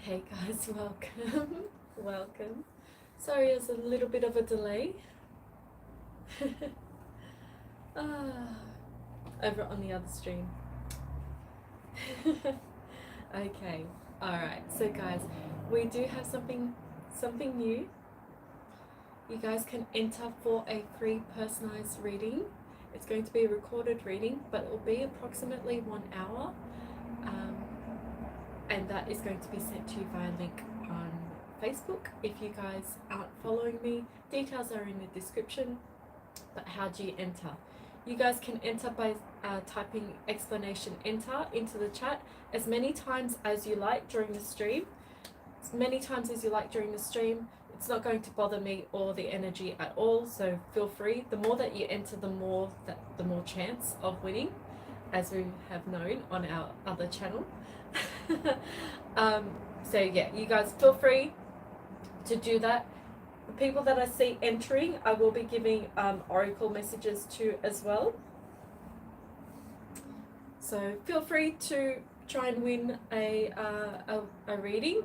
Hey guys, welcome. Welcome. Sorry, there's a little bit of a delay. ah, over on the other stream. Okay, alright. So guys, we do have something new. You guys can enter for a free personalized reading. It's going to be a recorded reading, but it will be approximately 1 hour. And that is going to be sent to you via link on Facebook. If you guys aren't following me, details are in the description. But how do you enter? You guys can enter by typing explanation enter into the chat as many times as you like during the stream. As many times as you like during the stream. It's not going to bother me or the energy at all, so feel free. The more that you enter, the more chance of winning, as we have known on our other channel. So yeah, you guys feel free to do that. The people that I see entering, I will be giving oracle messages to as well. So feel free to try and win a reading.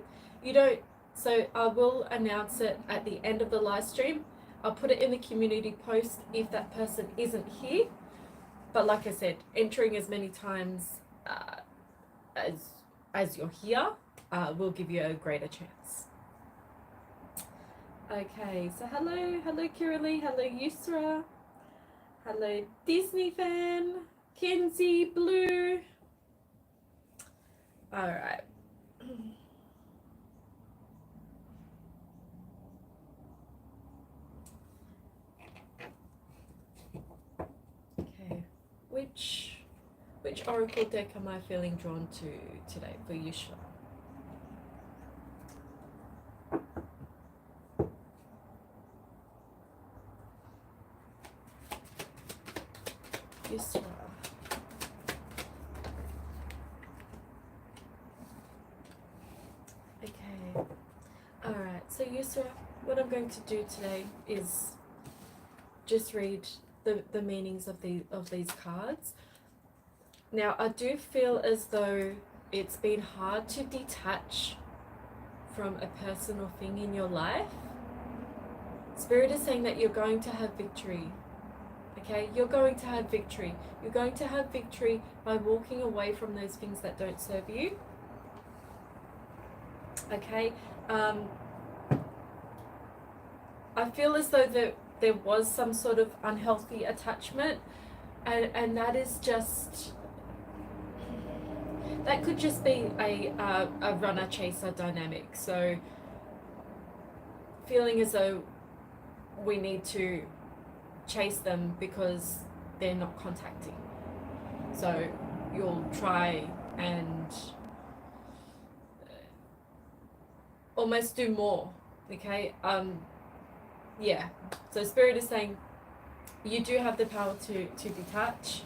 So I will announce it at the end of the live stream. I'll put it in the community post if that person isn't here. But like I said, entering as many times as you're here will give you a greater chance. Okay, so hello Kiralee, hello Yusra, hello Disney fan, Kenzie, Blue. All right. Okay, which oracle deck am I feeling drawn to today for Yusra? Yusra. Okay. Alright, so Yusra, what I'm going to do today is just read the meanings of these cards. Now, I do feel as though it's been hard to detach from a person or thing in your life. Spirit is saying that you're going to have victory. Okay, you're going to have victory. You're going to have victory by walking away from those things that don't serve you. Okay, I feel as though there was some sort of unhealthy attachment, and that is just, that could just be a runner-chaser dynamic. So feeling as though we need to chase them because they're not contacting. So you'll try and almost do more, okay? Yeah, so Spirit is saying you do have the power to detach,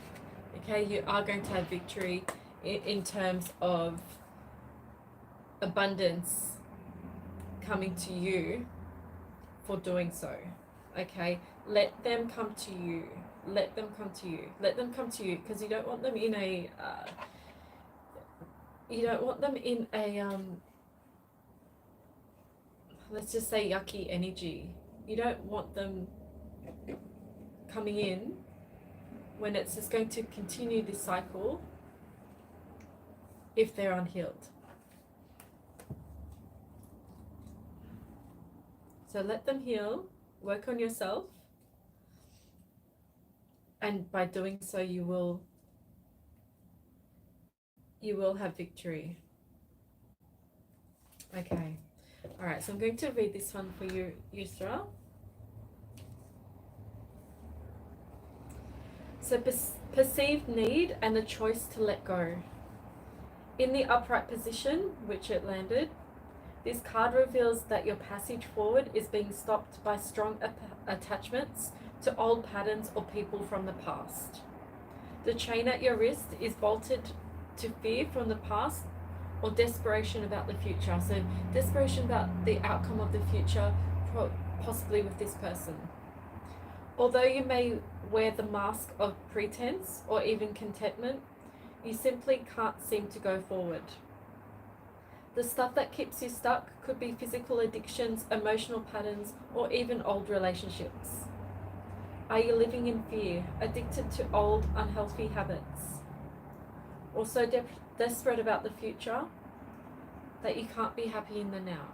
okay? You are going to have victory in terms of abundance coming to you for doing so, okay? Let them come to you. Let them come to you. Let them come to you, because you don't want them in a let's just say yucky energy. You don't want them coming in when it's just going to continue this cycle if they're unhealed. So let them heal, work on yourself, and by doing so you will have victory. Okay. All right, so I'm going to read this one for you, Yusra. So perceived need and the choice to let go. In the upright position, which it landed, this card reveals that your passage forward is being stopped by strong attachments to old patterns or people from the past. The chain at your wrist is bolted to fear from the past or desperation about the future. So desperation about the outcome of the future, possibly with this person. Although you may wear the mask of pretense or even contentment, you simply can't seem to go forward. The stuff that keeps you stuck could be physical addictions, emotional patterns, or even old relationships. Are you living in fear, addicted to old, unhealthy habits? Or so desperate about the future that you can't be happy in the now?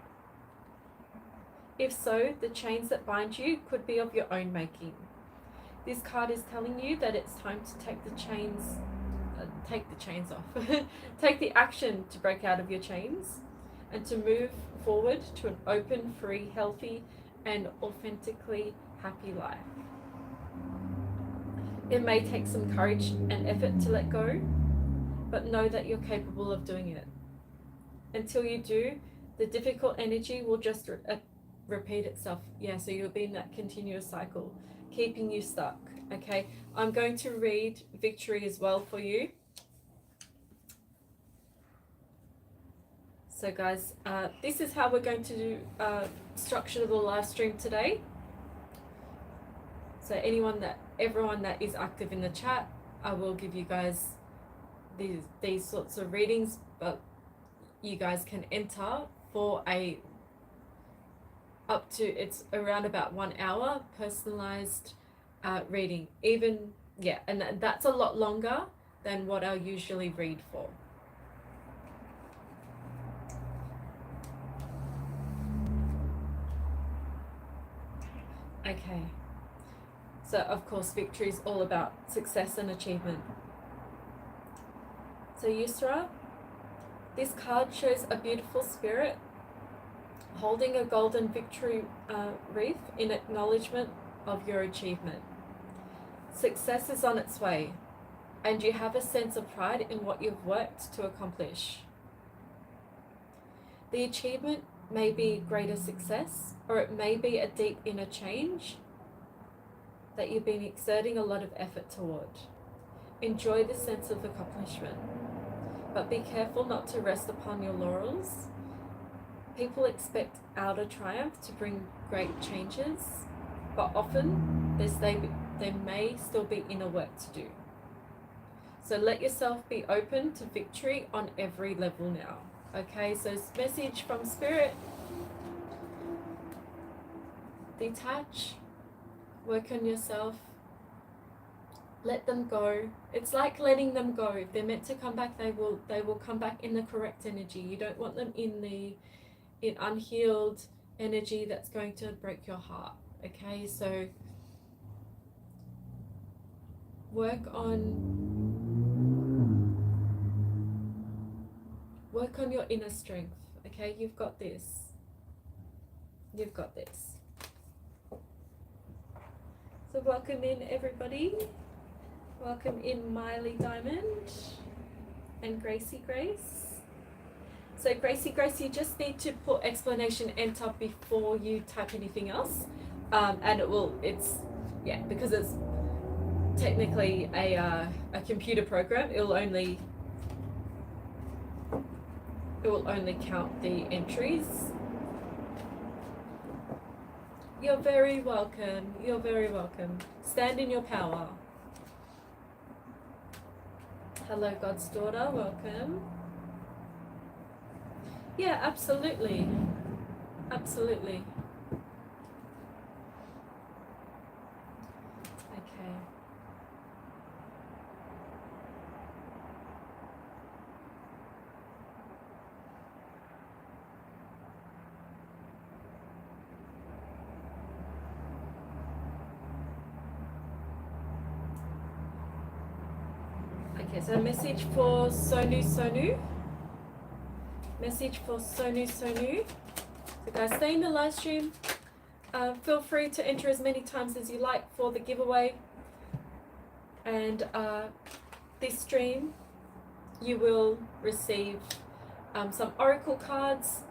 If so, the chains that bind you could be of your own making. This card is telling you that it's time to take the chains off. Take the action to break out of your chains and to move forward to an open, free, healthy, and authentically happy life. It may take some courage and effort to let go, but know that you're capable of doing it. Until you do, the difficult energy will just repeat itself. Yeah, so you'll be in that continuous cycle, keeping you stuck. Okay, I'm going to read victory as well for you. So guys, this is how we're going to structure the live stream today. So everyone that is active in the chat, I will give you guys these sorts of readings, but you guys can enter for it's around about 1 hour personalized reading. And that's a lot longer than what I'll usually read for. Okay, so of course victory is all about success and achievement. So Yusra, this card shows a beautiful spirit holding a golden victory wreath in acknowledgement of your achievement. Success is on its way, and you have a sense of pride in what you've worked to accomplish. The achievement may be greater success, or it may be a deep inner change that you've been exerting a lot of effort toward. Enjoy the sense of accomplishment, but be careful not to rest upon your laurels. People expect outer triumph to bring great changes, but often there may still be inner work to do. So let yourself be open to victory on every level now. Okay, so message from Spirit. Detach, work on yourself, let them go. It's like letting them go. If they're meant to come back, they will come back in the correct energy. You don't want them in unhealed energy that's going to break your heart. Okay, so work on your inner strength. Okay, you've got this. You've got this. So welcome in everybody. Welcome in Miley Diamond and Gracie Grace. So Gracie Grace, you just need to put explanation enter before you type anything else. And because it's technically a computer program, it will only count the entries. You're very welcome. You're very welcome. Stand in your power. Hello, God's daughter. Welcome. Yeah, absolutely. Absolutely. Okay. Okay, so message for Sonu. Message for Sonu. So guys, stay in the live stream. Feel free to enter as many times as you like for the giveaway. And this stream, you will receive some oracle cards.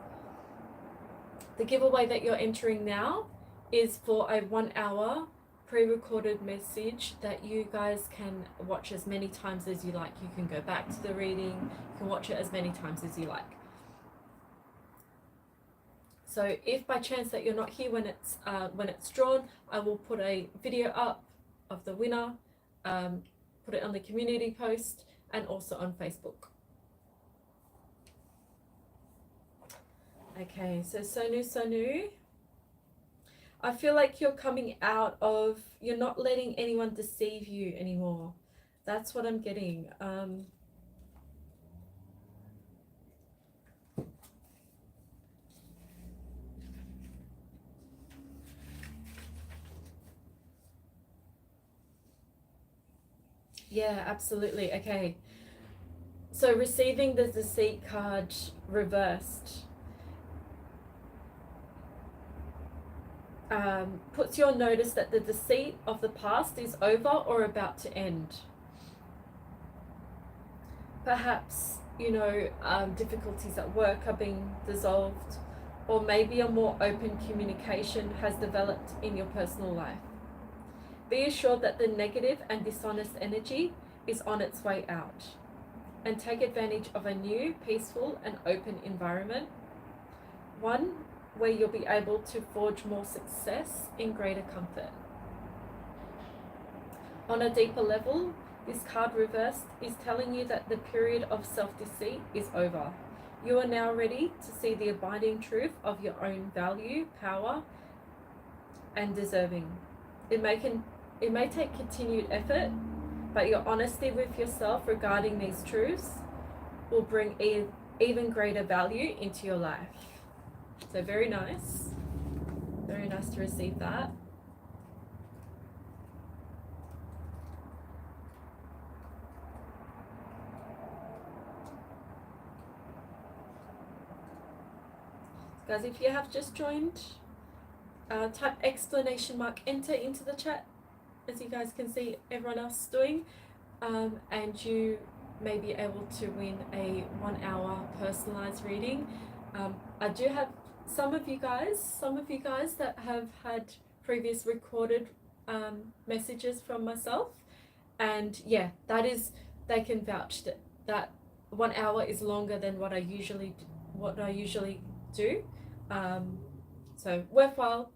The giveaway that you're entering now is for a 1 hour pre-recorded message that you guys can watch as many times as you like. You can go back to the reading, you can watch it as many times as you like. So if by chance that you're not here when it's drawn, I will put a video up of the winner, put it on the community post and also on Facebook. Okay, so Sonu, I feel like you're coming out of, you're not letting anyone deceive you anymore. That's what I'm getting. Yeah, absolutely. Okay. So receiving the deceit card reversed puts you on notice that the deceit of the past is over or about to end. Perhaps, difficulties at work are being dissolved, or maybe a more open communication has developed in your personal life. Be assured that the negative and dishonest energy is on its way out, and take advantage of a new, peaceful, and open environment, one where you'll be able to forge more success in greater comfort. On a deeper level, this card reversed is telling you that the period of self-deceit is over. You are now ready to see the abiding truth of your own value, power, and deserving. It may take continued effort, but your honesty with yourself regarding these truths will bring even greater value into your life. So very nice. Very nice to receive that. Guys, if you have just joined, type !enter into the chat, as you guys can see everyone else doing, and you may be able to win a 1 hour personalized reading. I do have some of you guys that have had previous recorded messages from myself, and yeah, they can vouch that 1 hour is longer than what I usually do. So worthwhile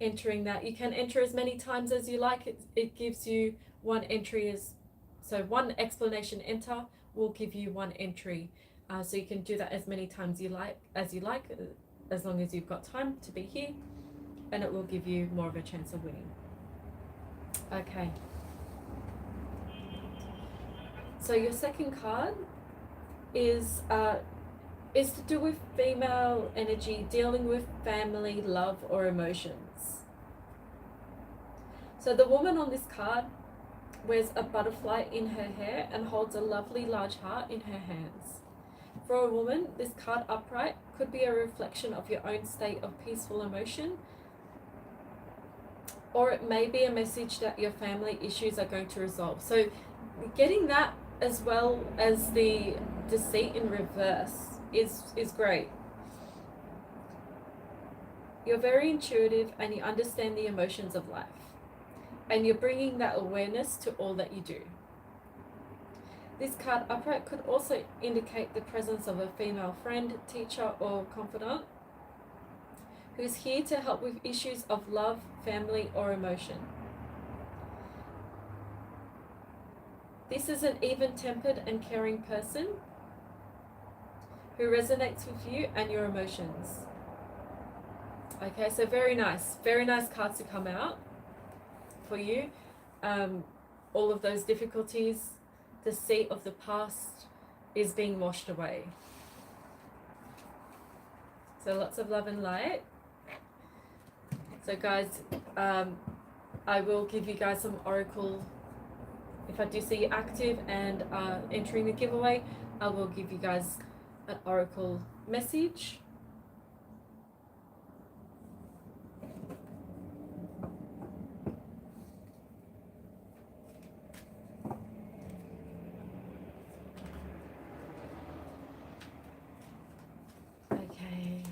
entering that. You can enter as many times as you like. It gives you one entry so one explanation enter will give you one entry. So you can do that as many times as you like, as long as you've got time to be here, and it will give you more of a chance of winning. Okay. So your second card is to do with female energy, dealing with family, love, or emotions. So the woman on this card wears a butterfly in her hair and holds a lovely large heart in her hands. For a woman, this card upright could be a reflection of your own state of peaceful emotion, or it may be a message that your family issues are going to resolve. So getting that as well as the deceit in reverse is great. You're very intuitive and you understand the emotions of life, and you're bringing that awareness to all that you do. This card upright could also indicate the presence of a female friend, teacher, or confidant who's here to help with issues of love, family, or emotion. This is an even-tempered and caring person who resonates with you and your emotions. Okay, so very nice cards to come out for you. All of those difficulties, the deceit of the past is being washed away. So lots of love and light. So guys, I will give you guys some oracle. If I do see you active and entering the giveaway, I will give you guys an oracle message. Okay.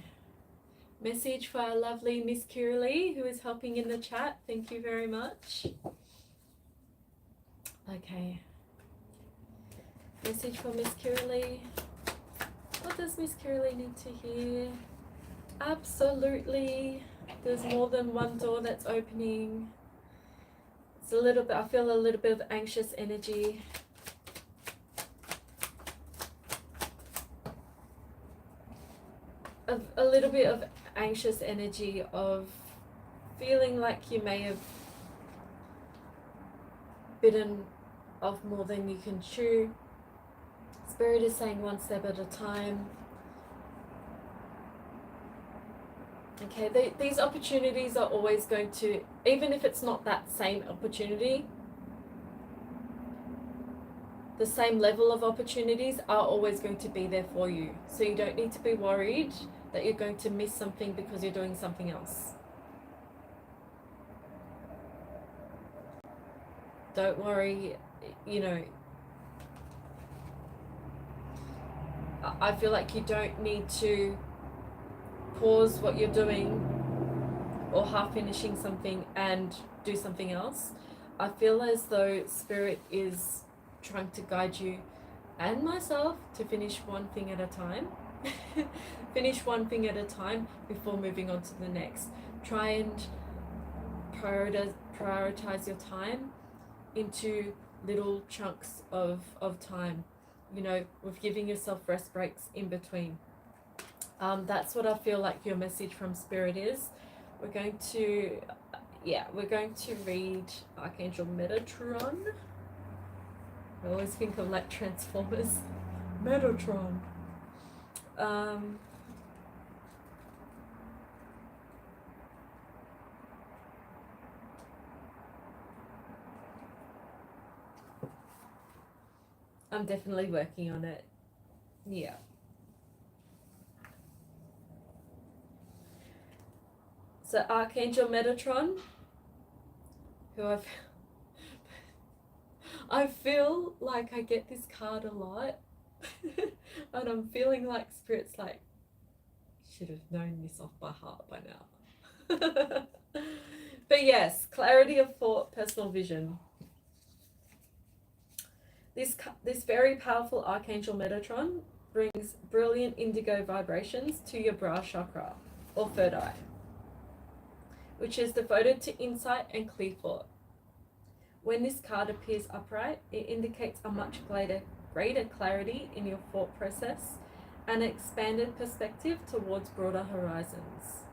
Message for our lovely Miss Kiralee, who is helping in the chat. Thank you very much. Okay. Message for Miss Kiralee. What does Miss Kiralee need to hear? Absolutely. There's more than one door that's opening. It's a little bit, I feel a little bit of anxious energy. a little bit of anxious energy of feeling like you may have bitten off more than you can chew. Spirit is saying one step at a time. Okay, these opportunities are always going to, even if it's not that same opportunity, the same level of opportunities are always going to be there for you. So you don't need to be worried that you're going to miss something because you're doing something else. Don't worry, you know, I feel like you don't need to pause what you're doing or half finishing something and do something else. I feel as though Spirit is trying to guide you and myself to finish one thing at a time. Finish one thing at a time before moving on to the next. Try and prioritize your time into little chunks of time, you know, with giving yourself rest breaks in between. That's what I feel like your message from Spirit is. We're going to read Archangel Metatron. I always think of like Transformers. Metatron. I'm definitely working on it. Yeah. So Archangel Metatron, who I feel like I get this card a lot. And I'm feeling like Spirit's like, should have known this off by heart by now. But yes, clarity of thought, personal vision. This very powerful Archangel Metatron brings brilliant indigo vibrations to your brow chakra, or third eye, which is devoted to insight and clear thought. When this card appears upright, it indicates a much greater clarity in your thought process and an expanded perspective towards broader horizons.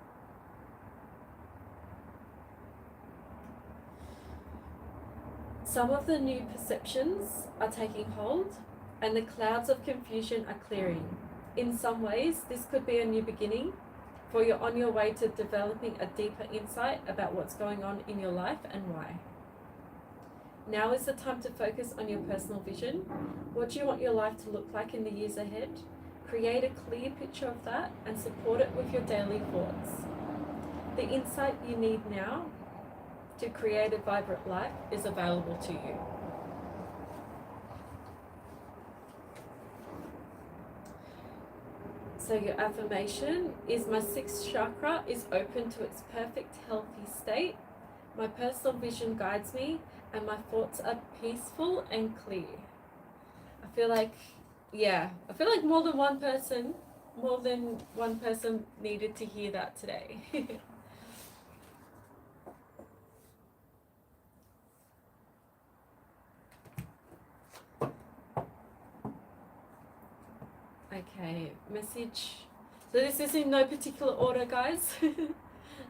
Some of the new perceptions are taking hold, and the clouds of confusion are clearing. In some ways, this could be a new beginning, for you're on your way to developing a deeper insight about what's going on in your life and why. Now is the time to focus on your personal vision. What do you want your life to look like in the years ahead? Create a clear picture of that and support it with your daily thoughts. The insight you need now to create a vibrant life is available to you. So your affirmation is, my sixth chakra is open to its perfect healthy state. My personal vision guides me and my thoughts are peaceful and clear. I feel like more than one person needed to hear that today. Okay, message. So this is in no particular order, guys.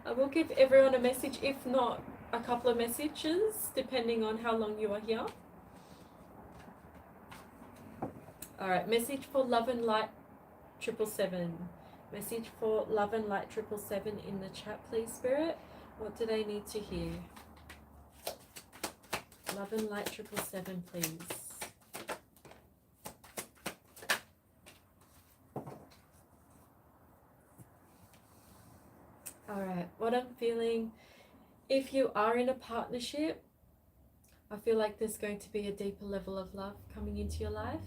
I will give everyone a message, if not a couple of messages, depending on how long you are here. Alright, message for Love and Light 777. Message for Love and Light 777 in the chat, please, Spirit. What do they need to hear? Love and Light 777, please. Alright, what I'm feeling, if you are in a partnership, I feel like there's going to be a deeper level of love coming into your life.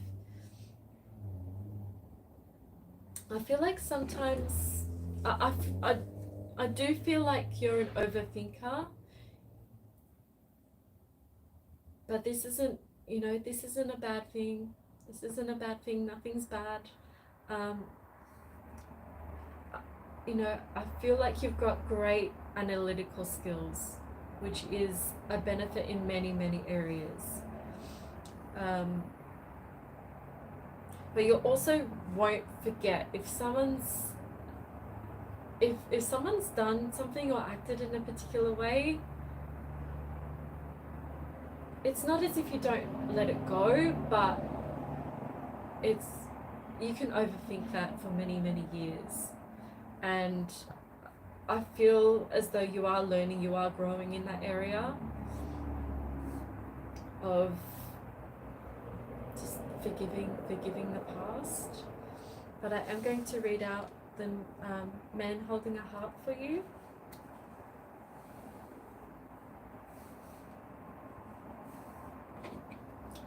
I feel like sometimes, I do feel like you're an overthinker, but this isn't a bad thing. This isn't a bad thing, nothing's bad. I feel like you've got great analytical skills, which is a benefit in many, many areas. But you also won't forget, if someone's if someone's done something or acted in a particular way, it's not as if you don't let it go, but it's, you can overthink that for many, many years. And I feel as though you are learning, you are growing in that area of just forgiving the past. But I am going to read out the man holding a heart for you.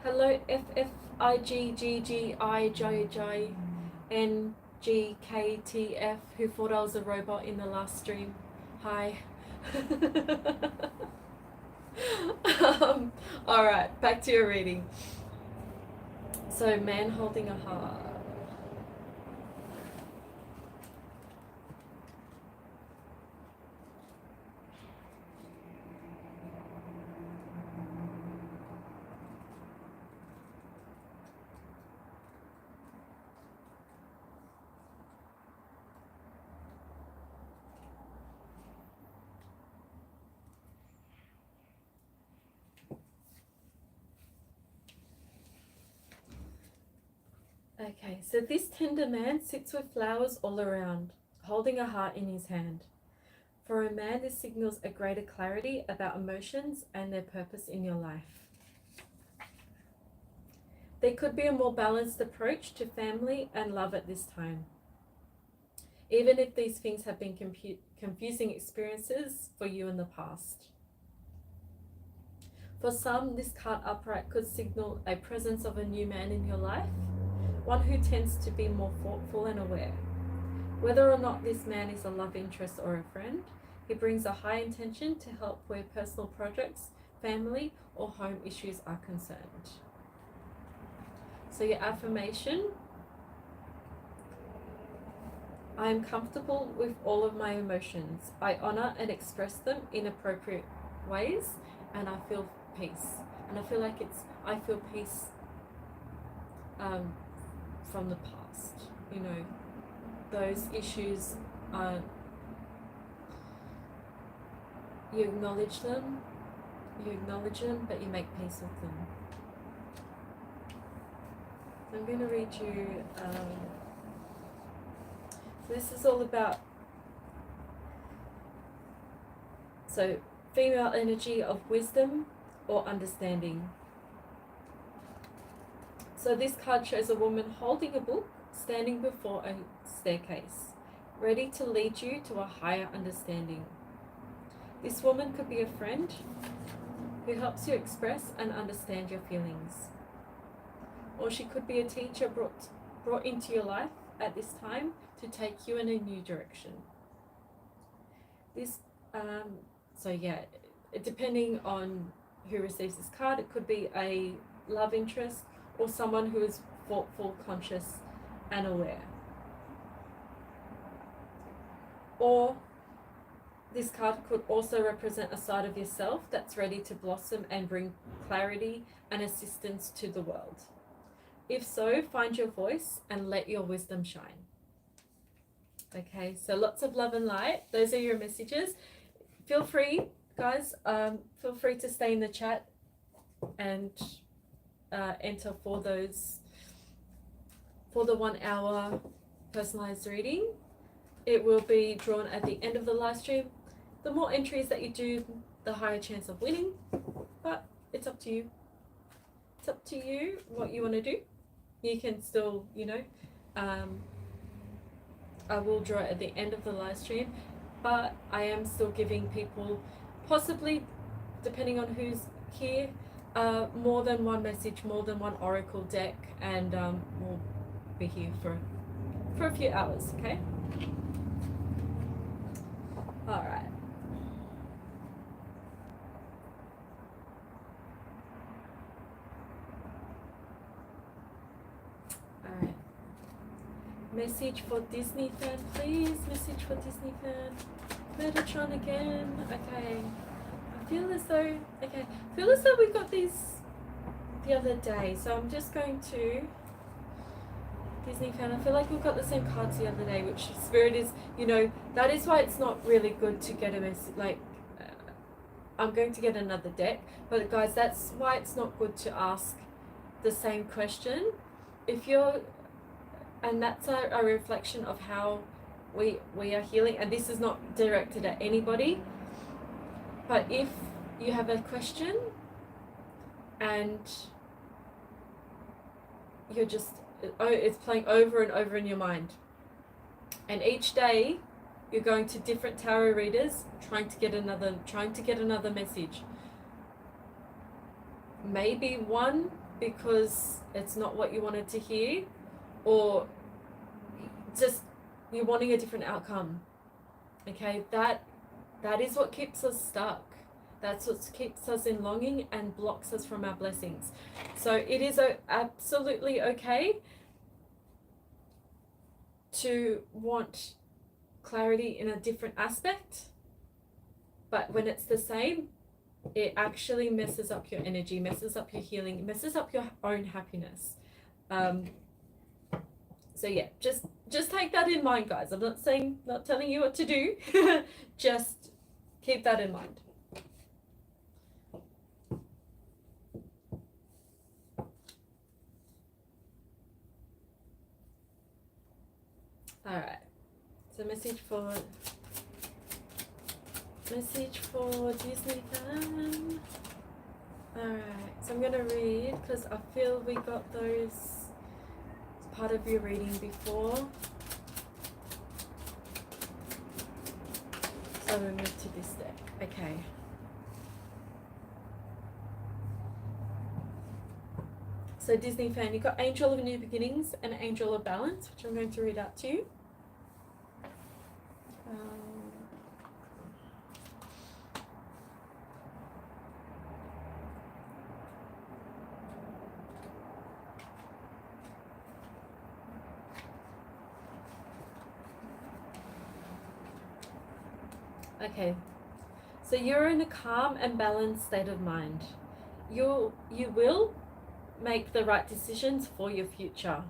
Hello, FFIGGGIJJNGKTF, who thought I was a robot in the last stream. Hi. Alright, back to your reading. So, man holding a heart. Okay, so this tender man sits with flowers all around, holding a heart in his hand. For a man, this signals a greater clarity about emotions and their purpose in your life. There could be a more balanced approach to family and love at this time, even if these things have been confusing experiences for you in the past. For some, this card upright could signal a presence of a new man in your life, one who tends to be more thoughtful and aware. Whether or not this man is a love interest or a friend, he brings a high intention to help where personal projects, family, or home issues are concerned. So your affirmation: I am comfortable with all of my emotions. I honor and express them in appropriate ways, and I feel peace. And I feel like I feel peace from the past. You know, those issues are, you acknowledge them, but you make peace with them. I'm going to read you, so this is all about, so female energy of wisdom or understanding. So this card shows a woman holding a book, standing before a staircase, ready to lead you to a higher understanding. This woman could be a friend who helps you express and understand your feelings. Or she could be a teacher brought into your life at this time to take you in a new direction. This, so yeah, depending on who receives this card, it could be a love interest or someone who is thoughtful, conscious, and aware. Or this card could also represent a side of yourself that's ready to blossom and bring clarity and assistance to the world. If so, find your voice and let your wisdom shine. Okay, so lots of love and light. Those are your messages. Feel free, guys, feel free to stay in the chat and enter for those, for the 1 hour personalized reading. It will be drawn at the end of the live stream. The more entries that you do, the higher chance of winning, but it's up to you. It's up to you what you want to do. You can still, you know, I will draw it at the end of the live stream, but I am still giving people, possibly, depending on who's here, more than one message, more than one oracle deck, and we'll be here for a few hours, okay? All right. Alright. Message for Disney fan, please. Message for Disney fan. Metatron again. Okay. I feel as though we got these the other day. So I'm just going to Disney fan, I feel like we got the same cards the other day, which Spirit is, that is why it's not really good to get a message, I'm going to get another deck, but guys, that's why it's not good to ask the same question. And that's a reflection of how we are healing, and this is not directed at anybody, but if you have a question and you're just, it's playing over and over in your mind, and each day you're going to different tarot readers trying to get another message, maybe one because it's not what you wanted to hear, or just you're wanting a different outcome. Okay, that is what keeps us stuck. That's what keeps us in longing and blocks us from our blessings. So it is absolutely okay to want clarity in a different aspect, but when it's the same, it actually messes up your energy, messes up your healing, messes up your own happiness. So yeah, just take that in mind, guys. I'm not telling you what to do. Just keep that in mind. All right. So message for Disney fan. All right. So I'm gonna read because I feel we got those as part of your reading before. So we move to this deck. Okay. So Disney fan, you've got Angel of New Beginnings and Angel of Balance, which I'm going to read out to you. Okay, so you're in a calm and balanced state of mind. You will make the right decisions for your future.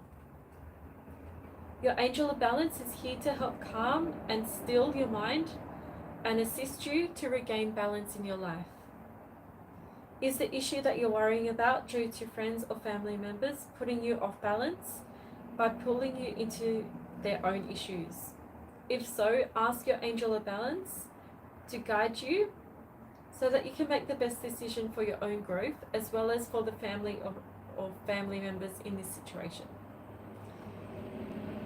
Your Angel of Balance is here to help calm and still your mind and assist you to regain balance in your life. Is the issue that you're worrying about due to friends or family members putting you off balance by pulling you into their own issues? If so, ask your Angel of Balance to guide you so that you can make the best decision for your own growth as well as for the family or family members in this situation.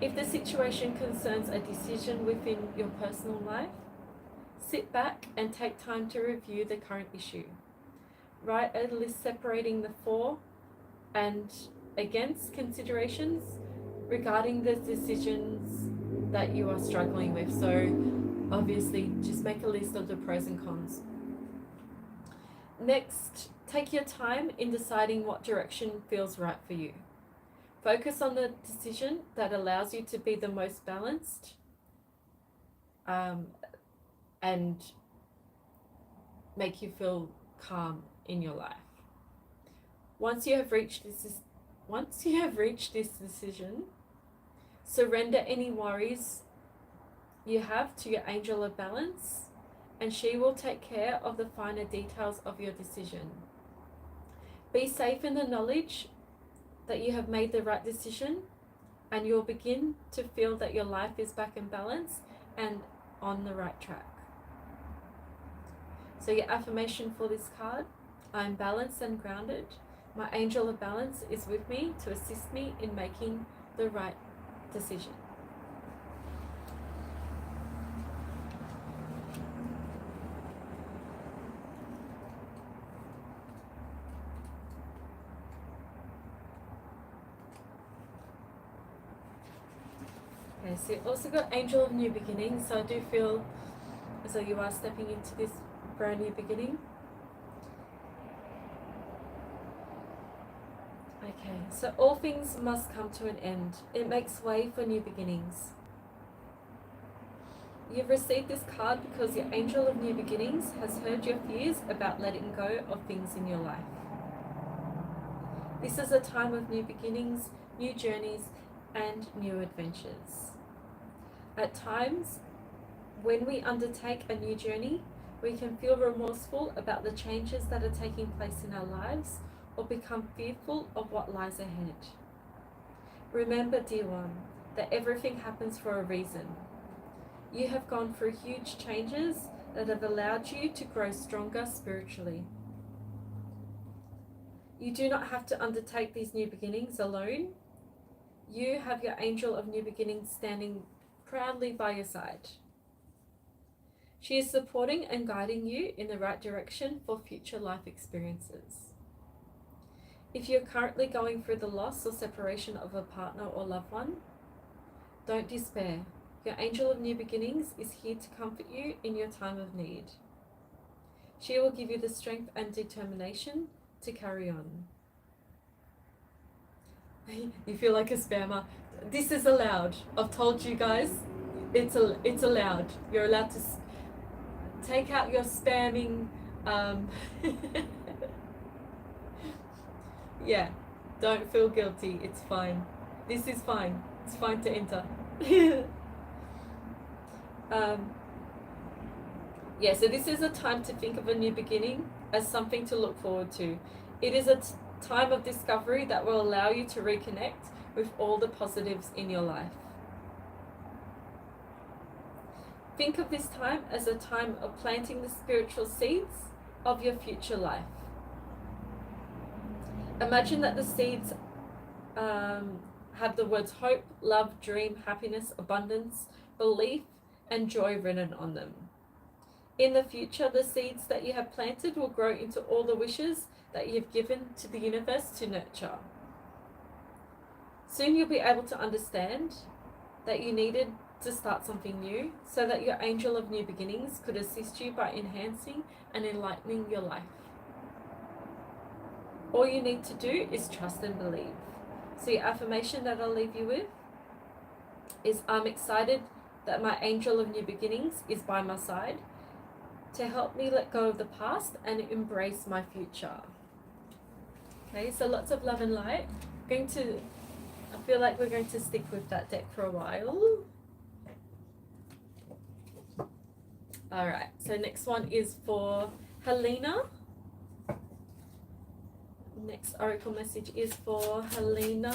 If the situation concerns a decision within your personal life, sit back and take time to review the current issue. Write a list separating the for and against considerations regarding the decisions that you are struggling with. So obviously just make a list of the pros and cons. Next, take your time in deciding what direction feels right for you. Focus on the decision that allows you to be the most balanced and make you feel calm in your life. Once you have reached this decision, surrender any worries you have to your Angel of Balance, and she will take care of the finer details of your decision. Be safe in the knowledge that you have made the right decision, and you'll begin to feel that your life is back in balance and on the right track. So your affirmation for this card: I'm balanced and grounded. My Angel of Balance is with me to assist me in making the right decision. Okay, so you also got Angel of New Beginnings, so I do feel as though you are stepping into this brand new beginning. Okay, so all things must come to an end. It makes way for new beginnings. You've received this card because your Angel of New Beginnings has heard your fears about letting go of things in your life. This is a time of new beginnings, new journeys, and new adventures. At times, when we undertake a new journey, we can feel remorseful about the changes that are taking place in our lives or become fearful of what lies ahead. Remember, dear one, that everything happens for a reason. You have gone through huge changes that have allowed you to grow stronger spiritually. You do not have to undertake these new beginnings alone. You have your angel of new beginnings standing proudly by your side. She is supporting and guiding you in the right direction for future life experiences. If you're currently going through the loss or separation of a partner or loved one, don't despair. Your angel of new beginnings is here to comfort you in your time of need. She will give you the strength and determination to carry on. You feel like a spammer. This is allowed. I've told you guys, it's allowed. You're allowed to take out your spamming. Yeah, don't feel guilty. It's fine. This is fine. It's fine to enter. Yeah, so this is a time to think of a new beginning as something to look forward to. It is a time of discovery that will allow you to reconnect with all the positives in your life. Think of this time as a time of planting the spiritual seeds of your future life. Imagine that the seeds have the words hope, love, dream, happiness, abundance, belief, and joy written on them. In the future, the seeds that you have planted will grow into all the wishes that you have given to the universe to nurture. Soon you'll be able to understand that you needed to start something new so that your angel of new beginnings could assist you by enhancing and enlightening your life. All you need to do is trust and believe. So your affirmation that I'll leave you with is, I'm excited that my angel of new beginnings is by my side to help me let go of the past and embrace my future. Okay, so lots of love and light. I feel like we're going to stick with that deck for a while. Alright, so next one is for Helena. Next oracle message is for Helena.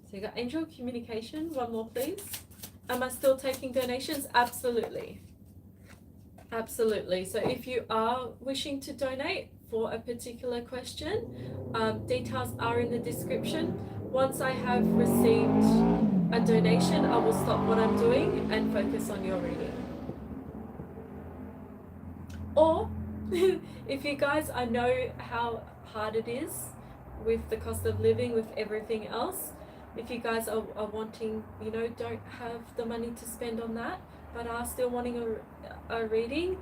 So you got angel communication. One more, please. Am I still taking donations? Absolutely. Absolutely. So if you are wishing to donate for a particular question, details are in the description. Once I have received a donation, I will stop what I'm doing and focus on your reading. Or if you guys, I know how hard it is with the cost of living, with everything else. If you guys are wanting, don't have the money to spend on that, but are still wanting a reading,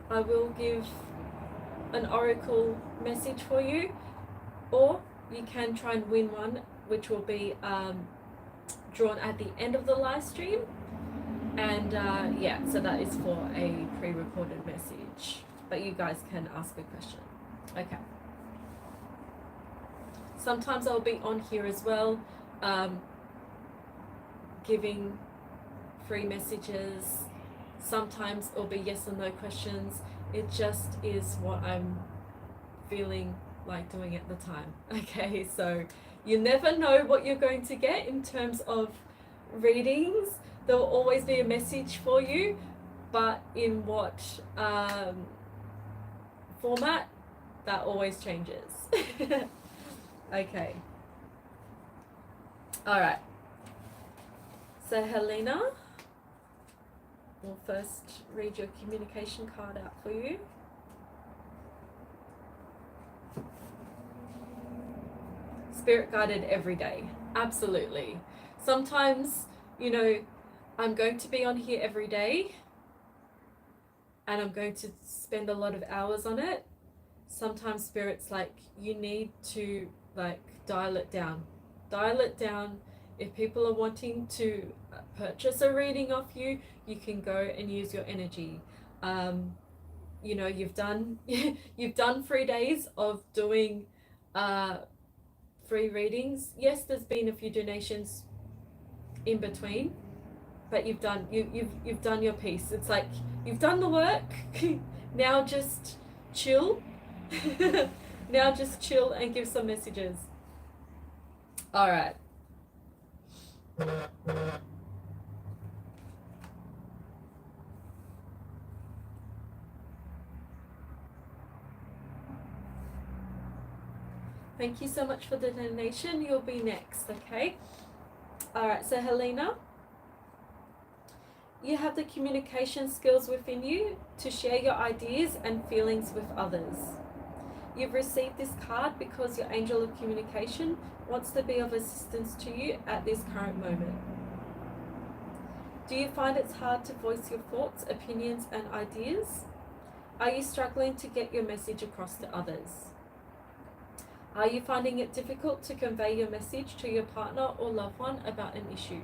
I will give an oracle message for you, or you can try and win one, which will be drawn at the end of the live stream. And yeah, so that is for a pre-recorded message, but you guys can ask a question. Okay. Sometimes I'll be on here as well, giving free messages. Sometimes it'll be yes or no questions. It just is what I'm feeling like doing at the time. Okay, so you never know what you're going to get in terms of readings. There will always be a message for you, but in what format, that always changes. Okay. All right. So Helena, we'll first read your communication card out for you. Spirit guided every day. Absolutely. Sometimes, I'm going to be on here every day and I'm going to spend a lot of hours on it. Sometimes Spirit's like, you need to dial it down. Dial it down. If people are wanting to purchase a reading off you, you can go and use your energy. you know, you've done you've done 3 days of doing free readings. Yes, there's been a few donations in between, but you've done you've done your piece. It's like you've done the work. Now just chill. Now just chill and give some messages. All right. Thank you so much for the donation. You'll be next, okay? All right, so Helena, you have the communication skills within you to share your ideas and feelings with others. You've received this card because your angel of communication wants to be of assistance to you at this current moment. Do you find it's hard to voice your thoughts, opinions, and ideas? Are you struggling to get your message across to others? Are you finding it difficult to convey your message to your partner or loved one about an issue?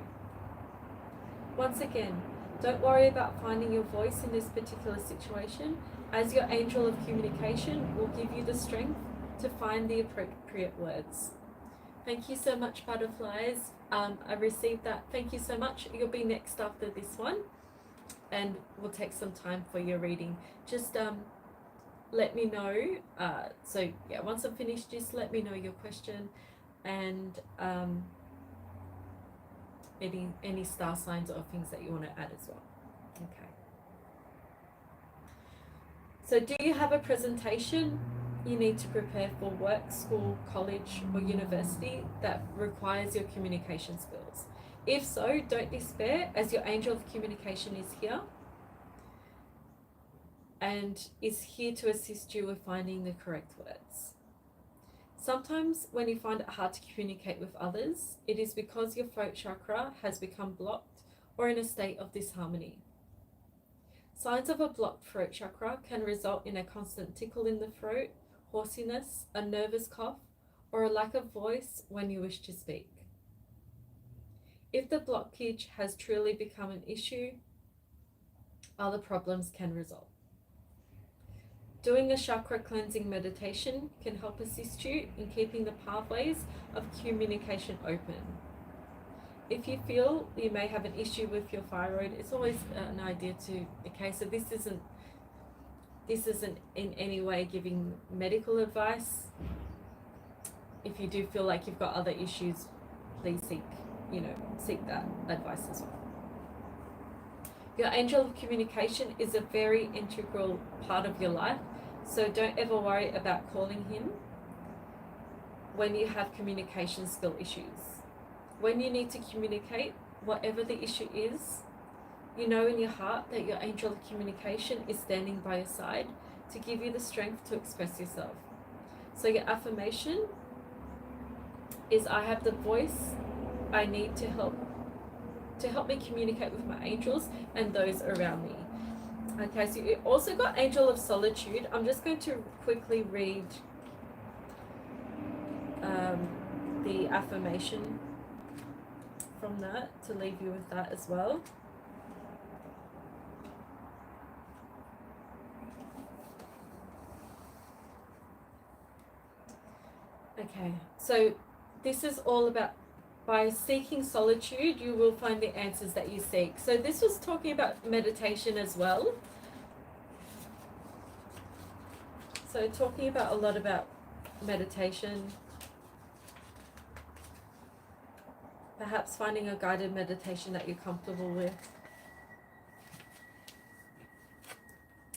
Once again, don't worry about finding your voice in this particular situation, as your angel of communication will give you the strength to find the appropriate words. Thank you so much, butterflies. I received that. Thank you so much. You'll be next after this one, and we'll take some time for your reading. Just let me know. So yeah, once I'm finished, just let me know your question and any star signs or things that you want to add as well. Okay. So do you have a presentation you need to prepare for work, school, college, or university that requires your communication skills? If so, don't despair, as your angel of communication is here and is here to assist you with finding the correct words. Sometimes when you find it hard to communicate with others, it is because your throat chakra has become blocked or in a state of disharmony. Signs of a blocked throat chakra can result in a constant tickle in the throat, hoarseness, a nervous cough, or a lack of voice when you wish to speak. If the blockage has truly become an issue, other problems can result. Doing a chakra cleansing meditation can help assist you in keeping the pathways of communication open. If you feel you may have an issue with your thyroid, it's always an idea to, okay, so this isn't in any way giving medical advice. If you do feel like you've got other issues, please seek that advice as well. Your angel of communication is a very integral part of your life, so don't ever worry about calling him when you have communication skill issues. When you need to communicate, whatever the issue is, you know in your heart that your angel of communication is standing by your side to give you the strength to express yourself. So your affirmation is, I have the voice I need to help me communicate with my angels and those around me. Okay, so you also got angel of solitude. I'm just going to quickly read the affirmation from that to leave you with that as well. Okay, so this is all about, by seeking solitude, you will find the answers that you seek. So this was talking about meditation as well. So talking about a lot about meditation, perhaps finding a guided meditation that you're comfortable with.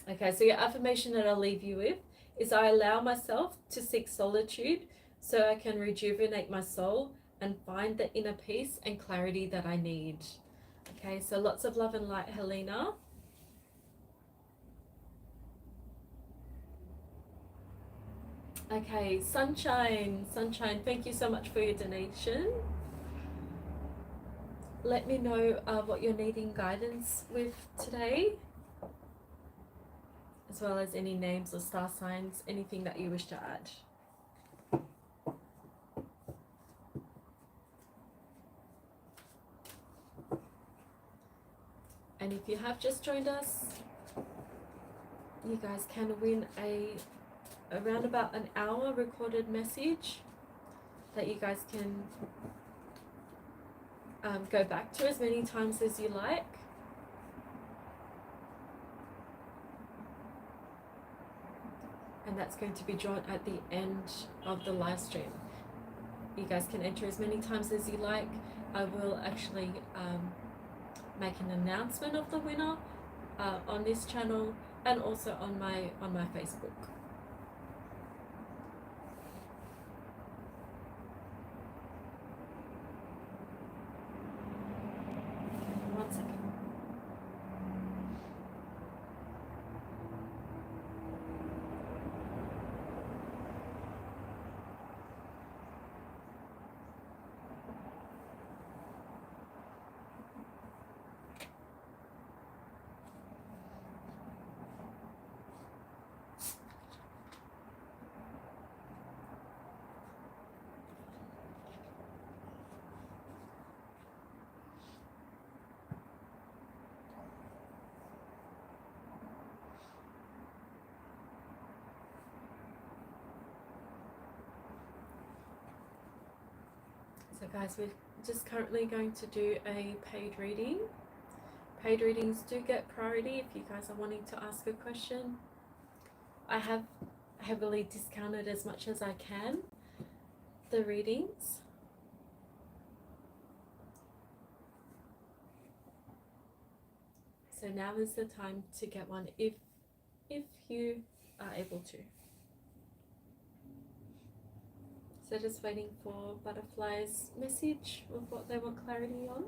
Okay, so your affirmation that I'll leave you with is, I allow myself to seek solitude so I can rejuvenate my soul and find the inner peace and clarity that I need. Okay, so lots of love and light, Helena. Okay, Sunshine, thank you so much for your donation. Let me know what you're needing guidance with today, as well as any names or star signs, anything that you wish to add. And if you have just joined us, you guys can win around about an hour recorded message that you guys can go back to as many times as you like. And that's going to be drawn at the end of the live stream. You guys can enter as many times as you like. I will actually make an announcement of the winner on this channel and also on my Facebook. One second. So guys, we're just currently going to do a paid reading. Paid readings do get priority if you guys are wanting to ask a question. I have heavily discounted as much as I can the readings. So now is the time to get one if you are able to. So just waiting for Butterfly's message of what they want clarity on.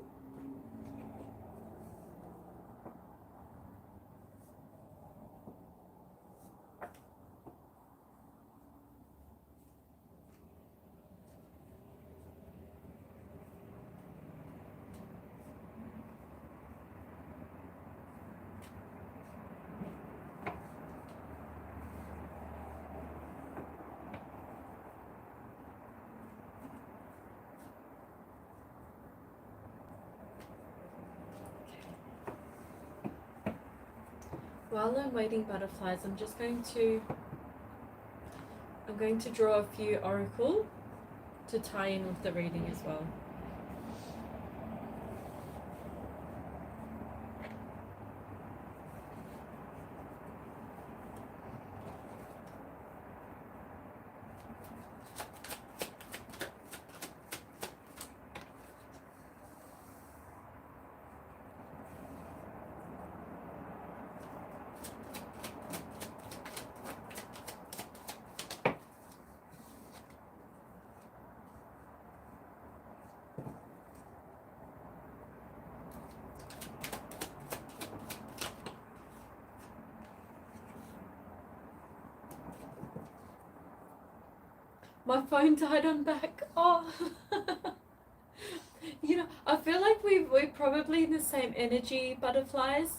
While I'm waiting, butterflies, I'm going to draw a few oracle to tie in with the reading as well. My phone died on back. Oh, you know, I feel like we're probably in the same energy, butterflies,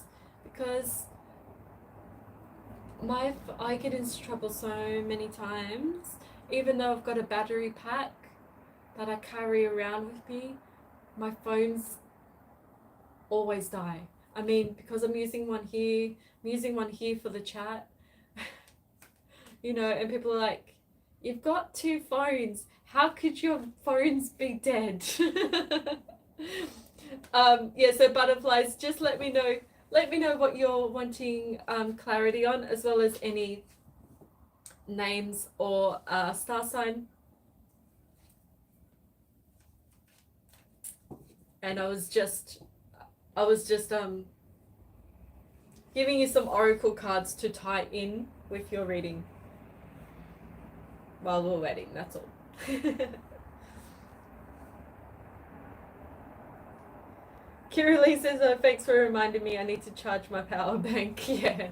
because I get into trouble so many times, even though I've got a battery pack that I carry around with me. My phones always die. I mean, because I'm using one here for the chat. You know, and people are like, you've got two phones. How could your phones be dead? Yeah, so butterflies, just let me know what you're wanting clarity on, as well as any names or star sign. And I was just giving you some oracle cards to tie in with your reading while we're waiting, that's all. Kira Lee says, oh, thanks for reminding me I need to charge my power bank. Yeah.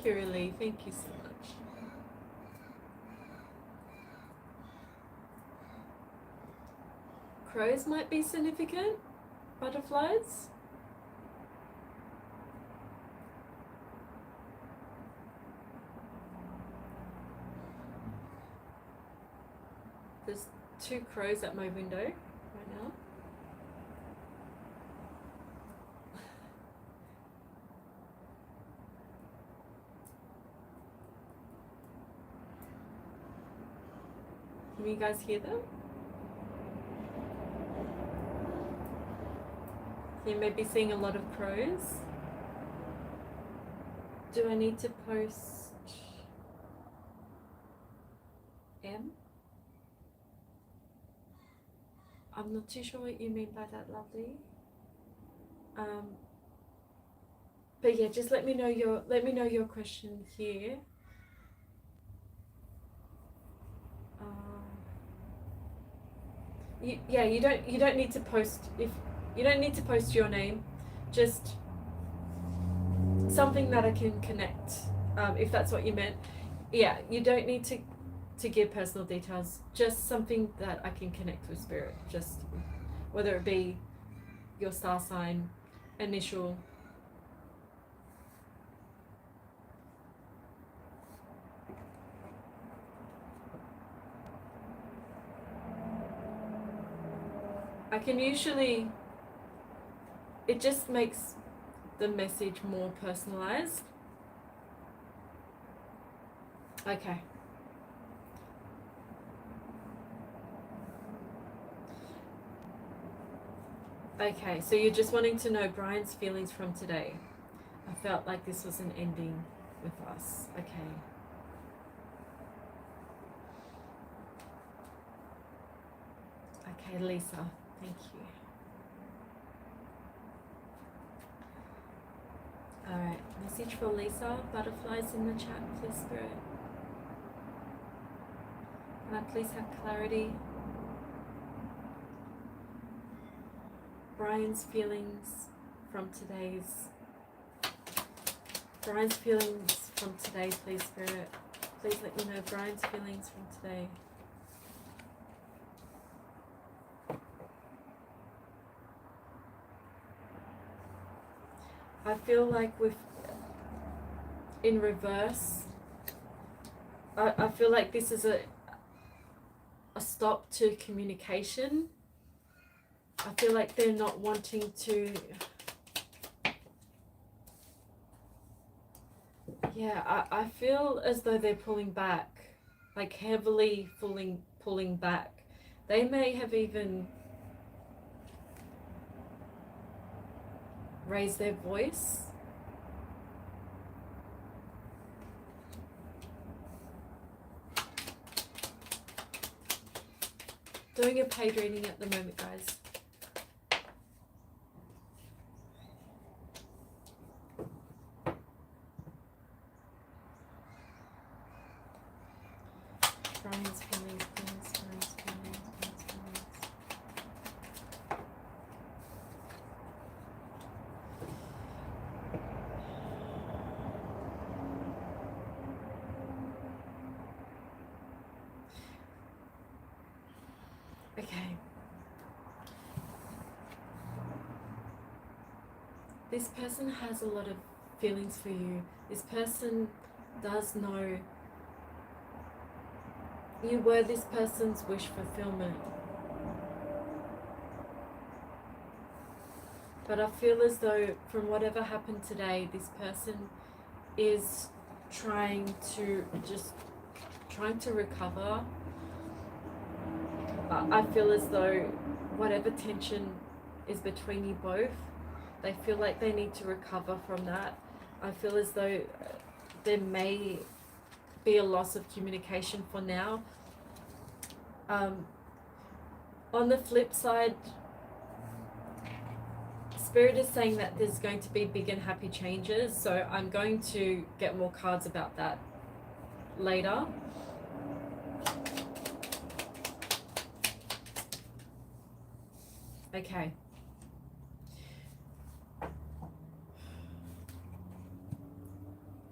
Kira Lee, thank you so much. crows might be significant, butterflies. There's 2 crows at my window right now. Can you guys hear them? You may be seeing a lot of crows. Do I need to post M? I'm not too sure what you mean by that, lovely. But yeah, just let me know your question here. You don't need to post your name, just something that I can connect, if that's what you meant. Yeah, you don't need to give personal details, just something that I can connect with spirit, just whether it be your star sign, initial. I can usually, it just makes the message more personalized. Okay. Okay, so you're just wanting to know Brian's feelings from today. I felt like this was an ending with us. Okay. Okay, Lisa, thank you. Alright, message for Lisa. Butterflies in the chat, please, Spirit. Can I please have clarity? Brian's feelings from today, please, Spirit. Please let me know Brian's feelings from today. I feel like in reverse, I feel like this is a stop to communication. I feel like they're not wanting to, yeah, I feel as though they're pulling back, like heavily pulling back. They may have even raised their voice. Doing a paid reading at the moment, guys. Brian's feelings. Okay. This person has a lot of feelings for you. This person does know you were this person's wish fulfillment. But I feel as though from whatever happened today, this person is trying to recover. I feel as though whatever tension is between you both, they feel like they need to recover from that. I feel as though there may be a loss of communication for now. On the flip side, Spirit is saying that there's going to be big and happy changes, so I'm going to get more cards about that later. Okay.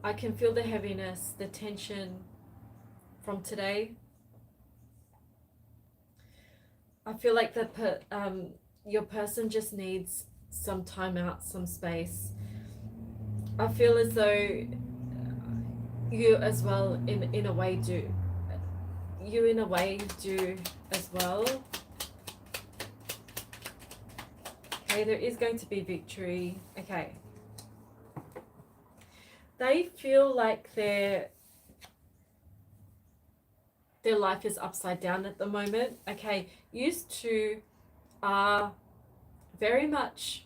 I can feel the heaviness, the tension from today. I feel like your person just needs some time out, some space. I feel as though you as well in a way do. You in a way do as well. Okay, there is going to be victory. Okay. They feel like their life is upside down at the moment. Okay, used to are very much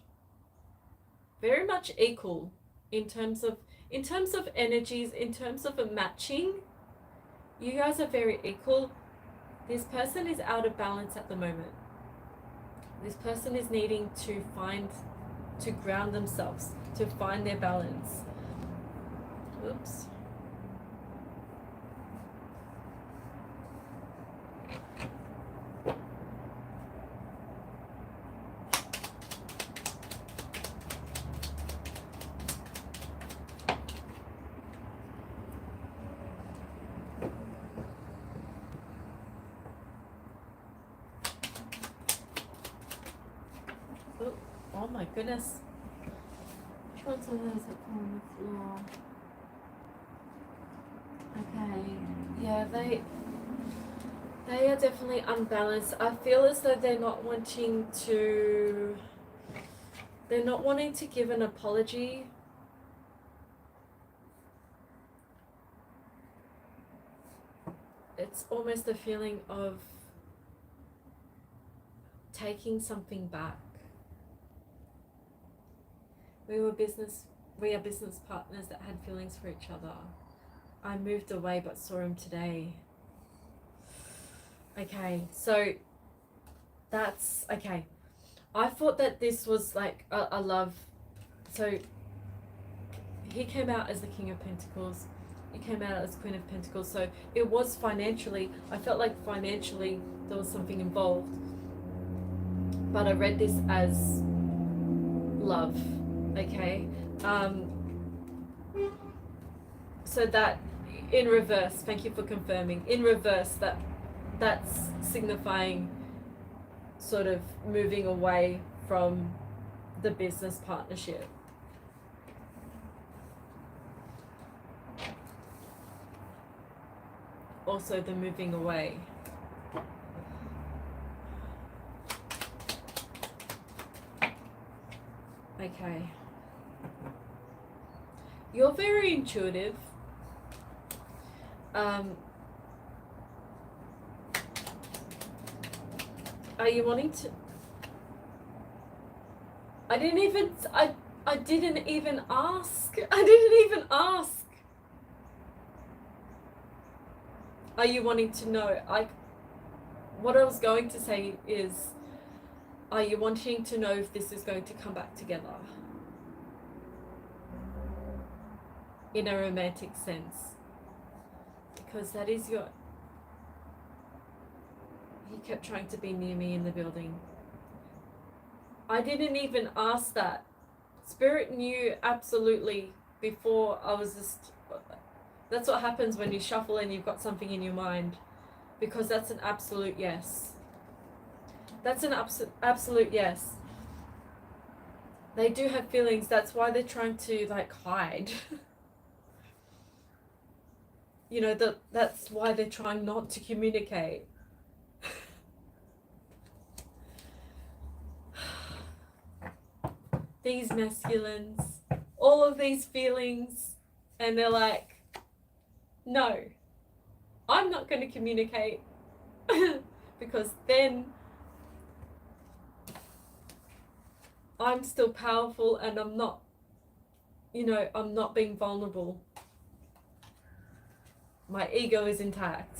equal in terms of energies, in terms of a matching. You guys are very equal. This person is out of balance at the moment. This person is needing to ground themselves, to find their balance. Oops. Oh my goodness. Which ones are those that fall on the floor? Okay. Yeah, they are definitely unbalanced. I feel as though they're not wanting to give an apology. It's almost a feeling of taking something back. We are business partners that had feelings for each other. I moved away but saw him today. Okay, so that's okay. I thought that this was like a love. So he came out as the King of Pentacles. You came out as Queen of Pentacles. So it was financially, I felt like financially there was something involved. But I read this as love. Okay. So that in reverse, thank you for confirming. In reverse, that's signifying sort of moving away from the business partnership. Also the moving away. Okay. You're very intuitive. Are you wanting to... I didn't even ask. I didn't even ask. Are you wanting to know? What I was going to say is, are you wanting to know if this is going to come back together? In a romantic sense. Because that is your... He kept trying to be near me in the building. I didn't even ask that. Spirit knew absolutely before I was just... That's what happens when you shuffle and you've got something in your mind. Because that's an absolute yes. That's an absolute yes. They do have feelings. That's why they're trying to like hide. You know, that's why they're trying not to communicate. These masculines, all of these feelings, and they're like, no, I'm not going to communicate because then I'm still powerful and I'm not, I'm not being vulnerable. My ego is intact.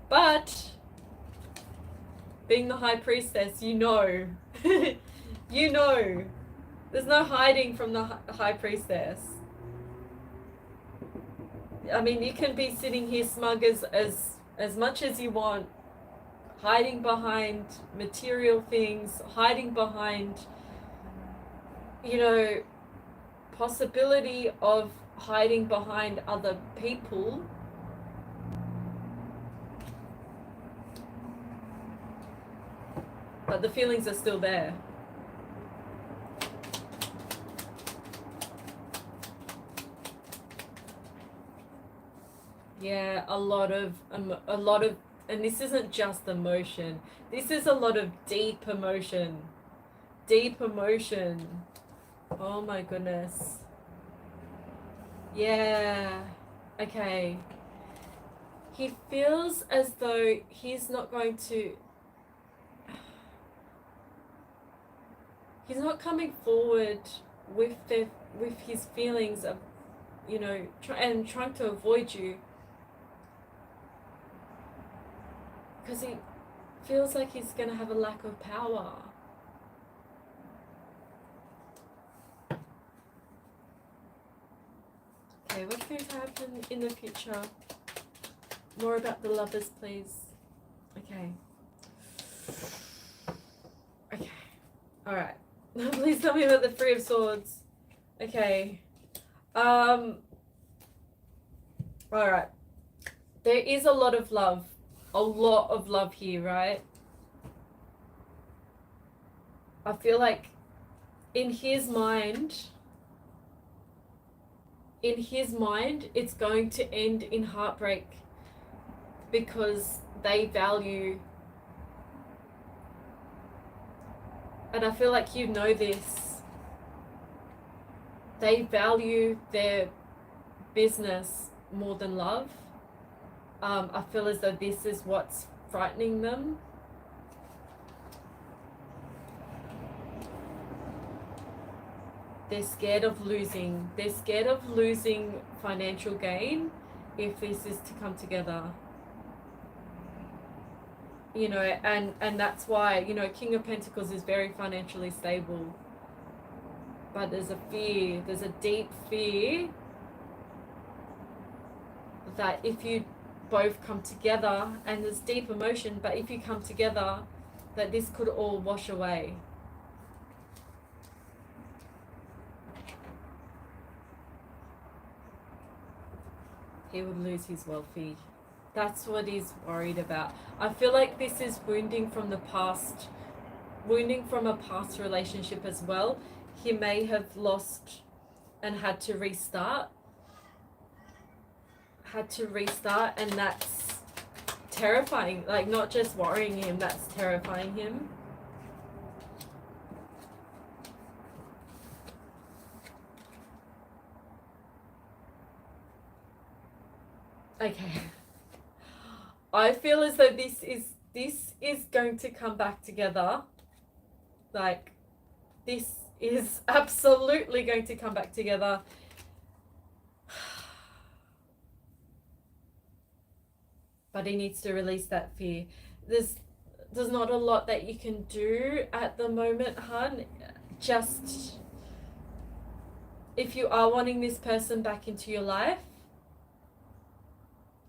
But being the High Priestess, you know, there's no hiding from the High Priestess. I mean, you can be sitting here smug as much as you want, hiding behind material things, hiding behind, possibility of hiding behind other people. but the feelings are still there. Yeah, a lot of, and this isn't just emotion. This is a lot of deep emotion. Deep emotion. Oh my goodness. Yeah. Okay. He feels as though he's not going to, he's not coming forward with his feelings of, you know, trying to avoid you, because he feels like he's going to have a lack of power. Okay, what's going to happen in the future? More about the lovers, please. Okay. Okay. Alright. Please tell me about the Three of Swords. Okay. Alright. There is a lot of love. A lot of love here, right? I feel like in his mind, it's going to end in heartbreak, because they value, and I feel like you know this, they value their business more than love. I feel as though this is what's frightening them. They're scared of losing. They're scared of losing financial gain if this is to come together. You know, and that's why, you know, King of Pentacles is very financially stable. But there's a fear, there's a deep fear that if you both come together, and there's deep emotion, but if you come together, that this could all wash away. He would lose his wealthy. That's what he's worried about. I feel like this is wounding from the past, wounding from a past relationship as well. He may have lost and had to restart, and that's terrifying. Like, not just worrying him, that's terrifying him. Okay. I feel as though this is going to come back together. Like, this is absolutely going to come back together. But he needs to release that fear. There's not a lot that you can do at the moment, hun. Just, if you are wanting this person back into your life,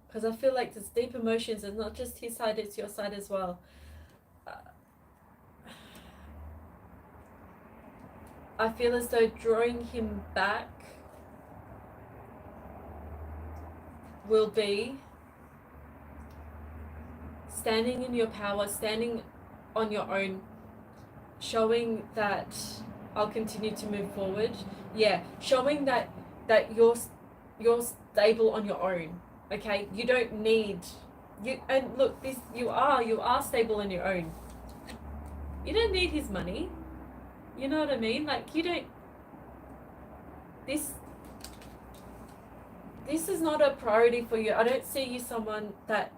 because I feel like there's deep emotions, and not just his side, it's your side as well. I feel as though drawing him back will be standing in your power, standing on your own, showing that I'll continue to move forward. Yeah, showing that you're stable on your own. Okay, you don't need you. And look, this you are stable on your own. You don't need his money. You know what I mean? Like, you don't. This is not a priority for you. I don't see you someone that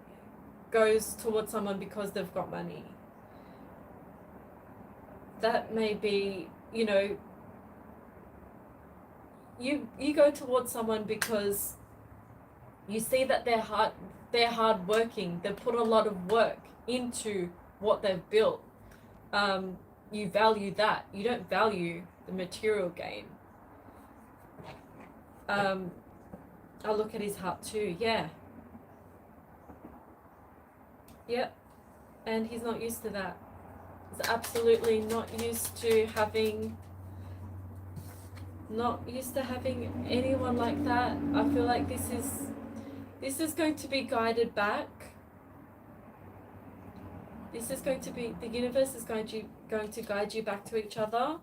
goes towards someone because they've got money. That may be, you know, you go towards someone because you see that they're hard working. They've put a lot of work into what they've built. You value that. You don't value the material gain. I look at his heart too. Yeah. Yep. And he's not used to that. He's absolutely not used to having anyone like that. I feel like this is going to be guided back. This is going to be, the universe is going to guide you back to each other.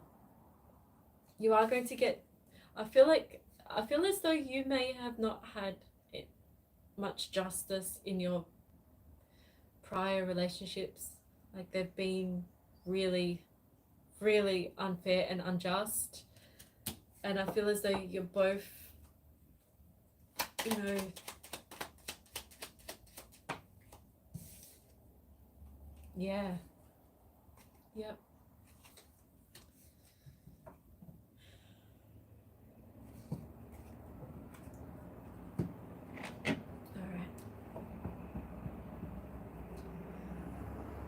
You are going to get, I feel as though you may have not had much justice in your prior relationships. Like they've been really, really unfair and unjust. And I feel as though you're both, you know, yeah. Yep.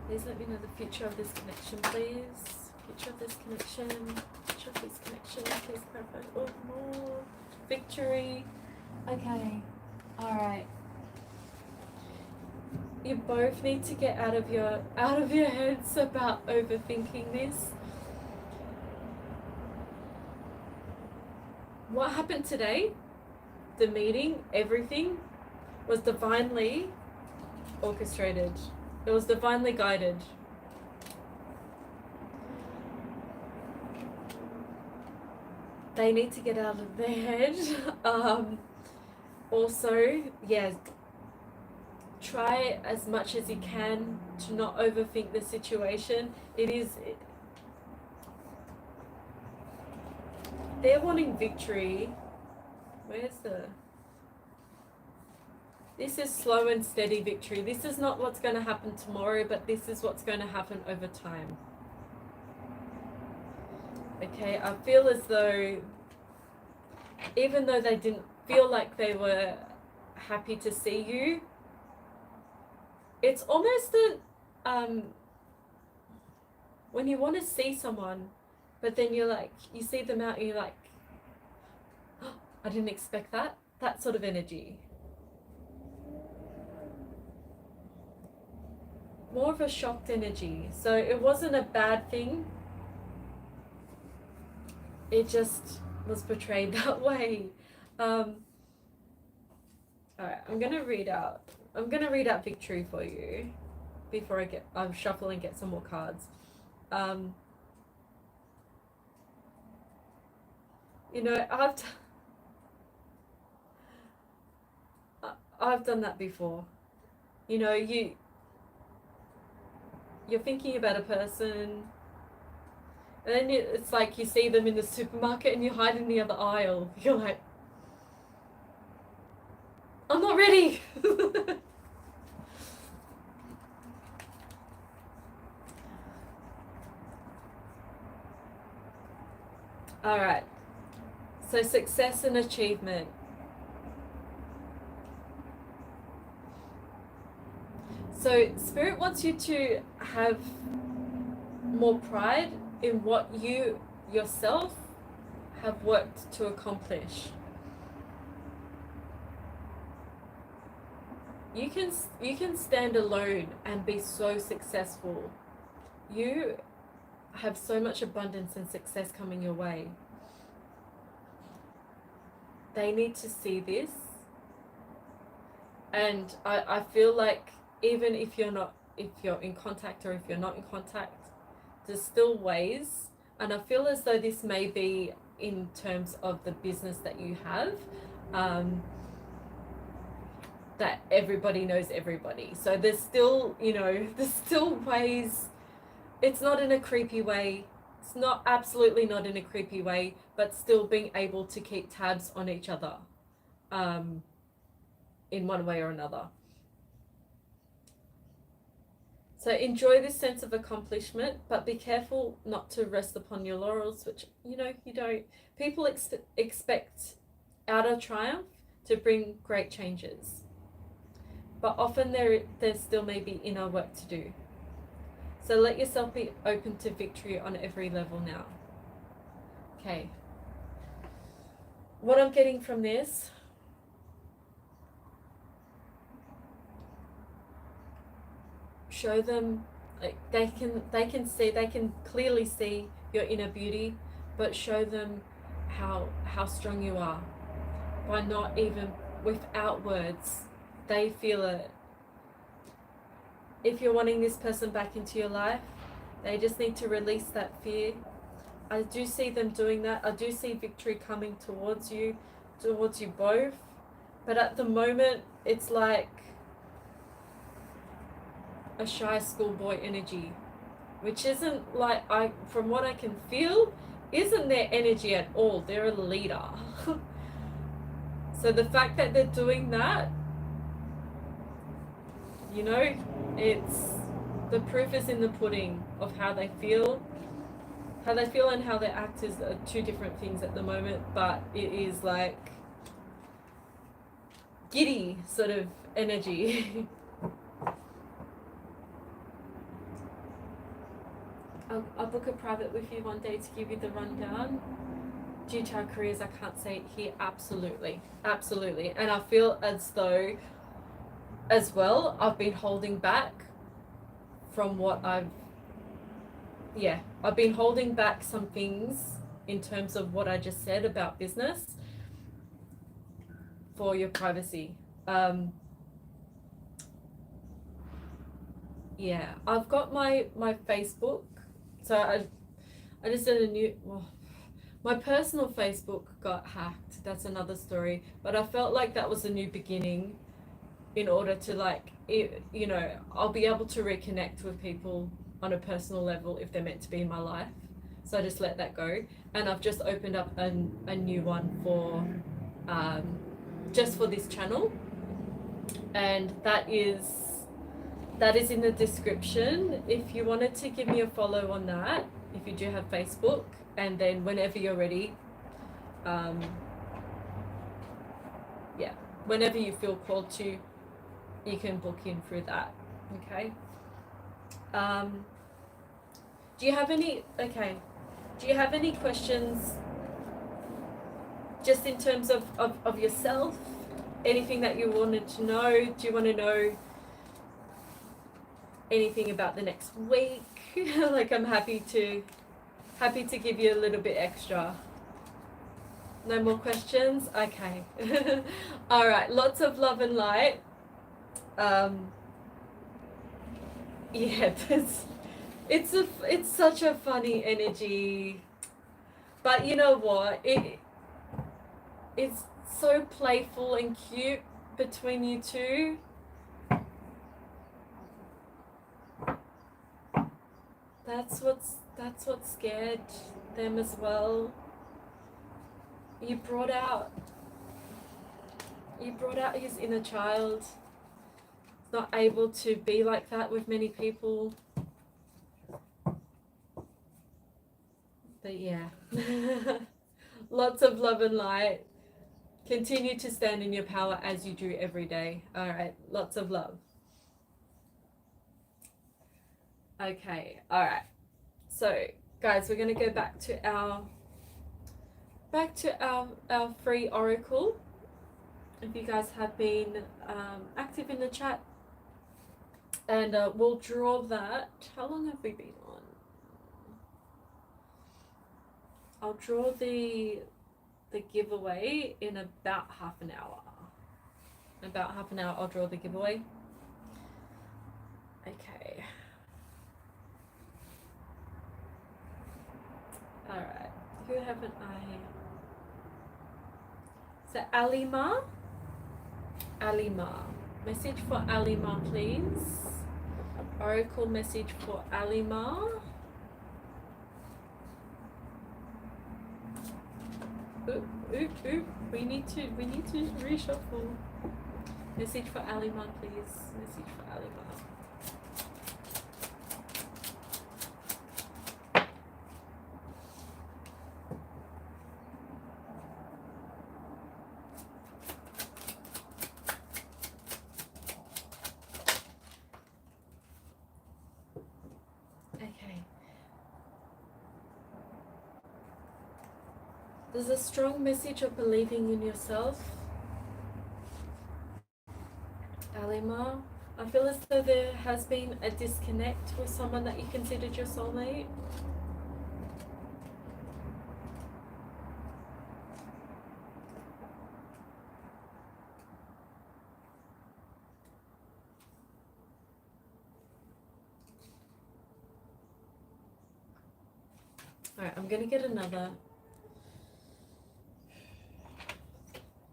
Please let me know the future of this connection, please. Future of this connection. Future of this connection. Please clarify. Oh, more. Victory. Okay. Alright. You both need to get out of your heads about overthinking this. What happened today, the meeting, everything, was divinely orchestrated. It was divinely guided. They need to get out of their head. Also, yeah, try as much as you can to not overthink the situation. They're wanting victory. This is slow and steady victory. This is not what's going to happen tomorrow, but this is what's going to happen over time. Okay, I feel as though, even though they didn't feel like they were happy to see you, it's almost when you want to see someone, but then you're like, you see them out and you're like, oh, I didn't expect that. That sort of energy. More of a shocked energy. So it wasn't a bad thing. It just was portrayed that way. Alright, I'm gonna read out victory for you before I shuffle and get some more cards. You know, I've done that before. You know, you're thinking about a person, and then it's like you see them in the supermarket and you hide in the other aisle. You're like, I'm not ready. Alright, so success and achievement. So Spirit wants you to have more pride in what you yourself have worked to accomplish. You can stand alone and be so successful. You have so much abundance and success coming your way. They need to see this. And I feel like even if you're in contact or if you're not in contact, there's still ways. And I feel as though this may be in terms of the business that you have, that everybody knows everybody. So there's still, there's still ways. It's not in a creepy way. It's not, absolutely not in a creepy way, but still being able to keep tabs on each other, in one way or another. So enjoy this sense of accomplishment, but be careful not to rest upon your laurels, which, you don't. People expect outer triumph to bring great changes, but often there still may be inner work to do. So let yourself be open to victory on every level now. Okay. What I'm getting from this, show them, like, they can clearly see your inner beauty, but show them how strong you are by not even, without words, they feel it. if you're wanting this person back into your life, they just need to release that fear. I do see them doing that. I do see victory coming towards you both. But at the moment, it's like a shy schoolboy energy, which isn't like, from what I can feel, isn't their energy at all. They're a leader. So the fact that they're doing that, you know, it's, the proof is in the pudding of how they feel. How they feel and how they act is two different things at the moment, but it is like giddy sort of energy. I'll book a private with you one day to give you the rundown. Due to our careers, I can't say it here. Absolutely. And I feel as though, as well, I've been holding back from what I've been holding back some things in terms of what I just said about business for your privacy. I've got my Facebook. So I just did a new, my personal Facebook got hacked. That's another story. But I felt like that was a new beginning in order to, like, you know, I'll be able to reconnect with people on a personal level if they're meant to be in my life. So I just let that go. And I've just opened up a new one for, just for this channel. And that is in the description. If you wanted to give me a follow on that, if you do have Facebook, and then whenever you're ready, whenever you feel called to, you can book in through that. Okay. Do you have any questions just in terms of yourself? Anything that you wanted to know? Do you want to know anything about the next week? Like, I'm happy to give you a little bit extra. No more questions? Okay. All right, lots of love and light. It's such a funny energy, but you know what, it's so playful and cute between you two. That's what scared them as well. You brought out his inner child. He's not able to be like that with many people. But yeah. Lots of love and light. Continue to stand in your power as you do every day. All right. Lots of love. Okay. All right. So, guys, we're going to go back to our free oracle. If you guys have been active in the chat, and we'll draw that. How long have we been on? I'll draw the giveaway in about half an hour. About half an hour, I'll draw the giveaway. Okay. All right. Who haven't I? So Alima. Message for Alima, please. Oracle message for Alima. Oop. We need to reshuffle. Message for Alima, please. Message for Alima. There's a strong message of believing in yourself, Alima. I feel as though there has been a disconnect with someone that you considered your soulmate. Alright, I'm gonna get another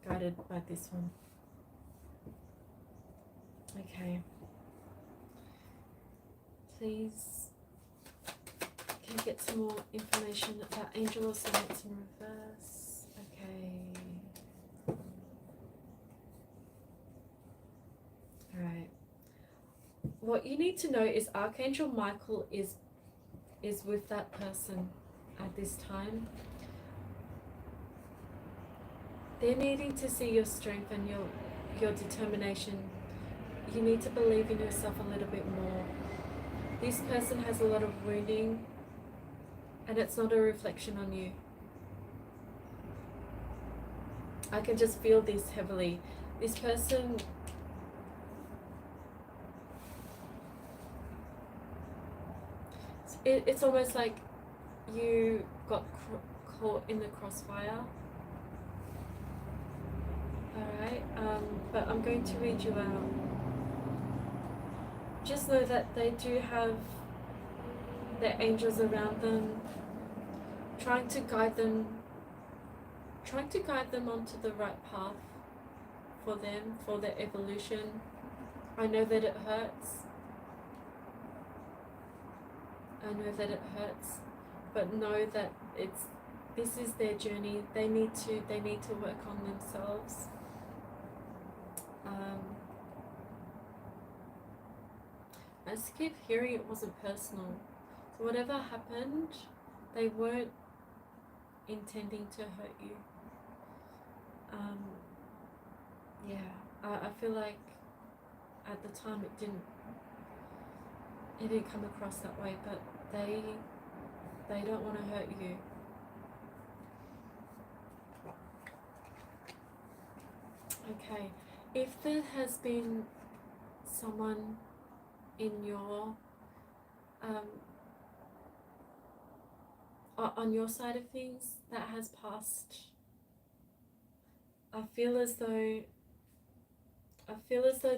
guided by this one. Okay. Please, can you get some more information about angel or silence in reverse? Okay. Alright. What you need to know is Archangel Michael is with that person at this time. They're needing to see your strength and your determination. You need to believe in yourself a little bit more. This person has a lot of wounding, and it's not a reflection on you. I can just feel this heavily. This person, it's almost like you got caught in the crossfire. Alright, but I'm going to read you out. Just know that they do have their angels around them, trying to guide them onto the right path for them, for their evolution. I know that it hurts. But know that this is their journey. They need to work on themselves. I just keep hearing it wasn't personal. So whatever happened, they weren't intending to hurt you. I feel like at the time it didn't come across that way, but they don't want to hurt you. Okay, if there has been someone in your on your side of things that has passed, I feel as though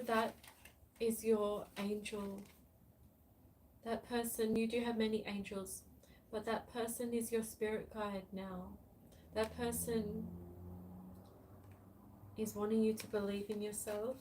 that is your angel. That person, you do have many angels, but that person is your spirit guide now. That person is wanting you to believe in yourself.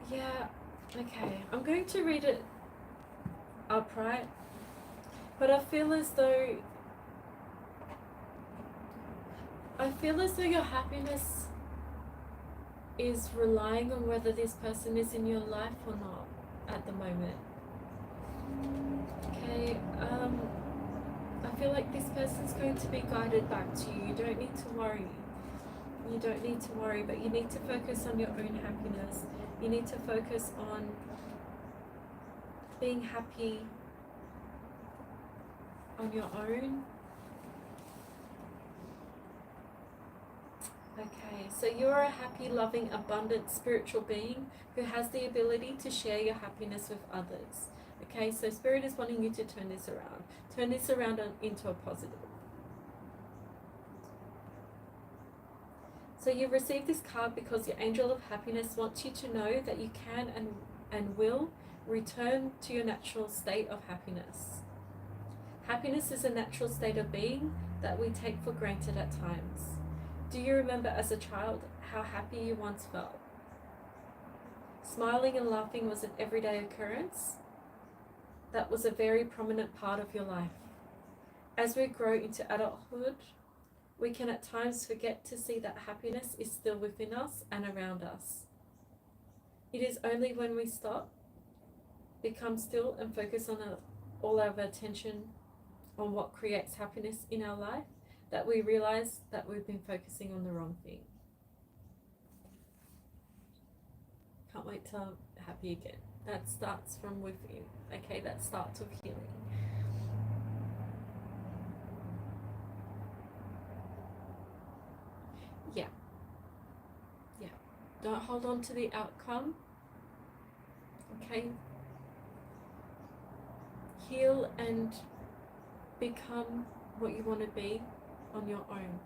Yeah, okay. I'm going to read it upright, but I feel as though your happiness is relying on whether this person is in your life or not at the moment. Okay, I feel like this person's going to be guided back to you. You don't need to worry. But you need to focus on your own happiness. You need to focus on being happy on your own. Okay, so you're a happy, loving, abundant spiritual being who has the ability to share your happiness with others. Okay, so Spirit is wanting you to turn this around. Turn this around into a positive. So you've received this card because your angel of happiness wants you to know that you can and will return to your natural state of happiness. Happiness is a natural state of being that we take for granted at times. Do you remember as a child how happy you once felt? Smiling and laughing was an everyday occurrence. That was a very prominent part of your life. As we grow into adulthood, we can at times forget to see that happiness is still within us and around us. It is only when we stop, become still and focus on all our attention on what creates happiness in our life that we realize that we've been focusing on the wrong thing. Can't wait till I'm happy again. That starts from within. Okay, that starts with healing. Yeah. Don't hold on to the outcome. Okay? Heal and become what you want to be on your own.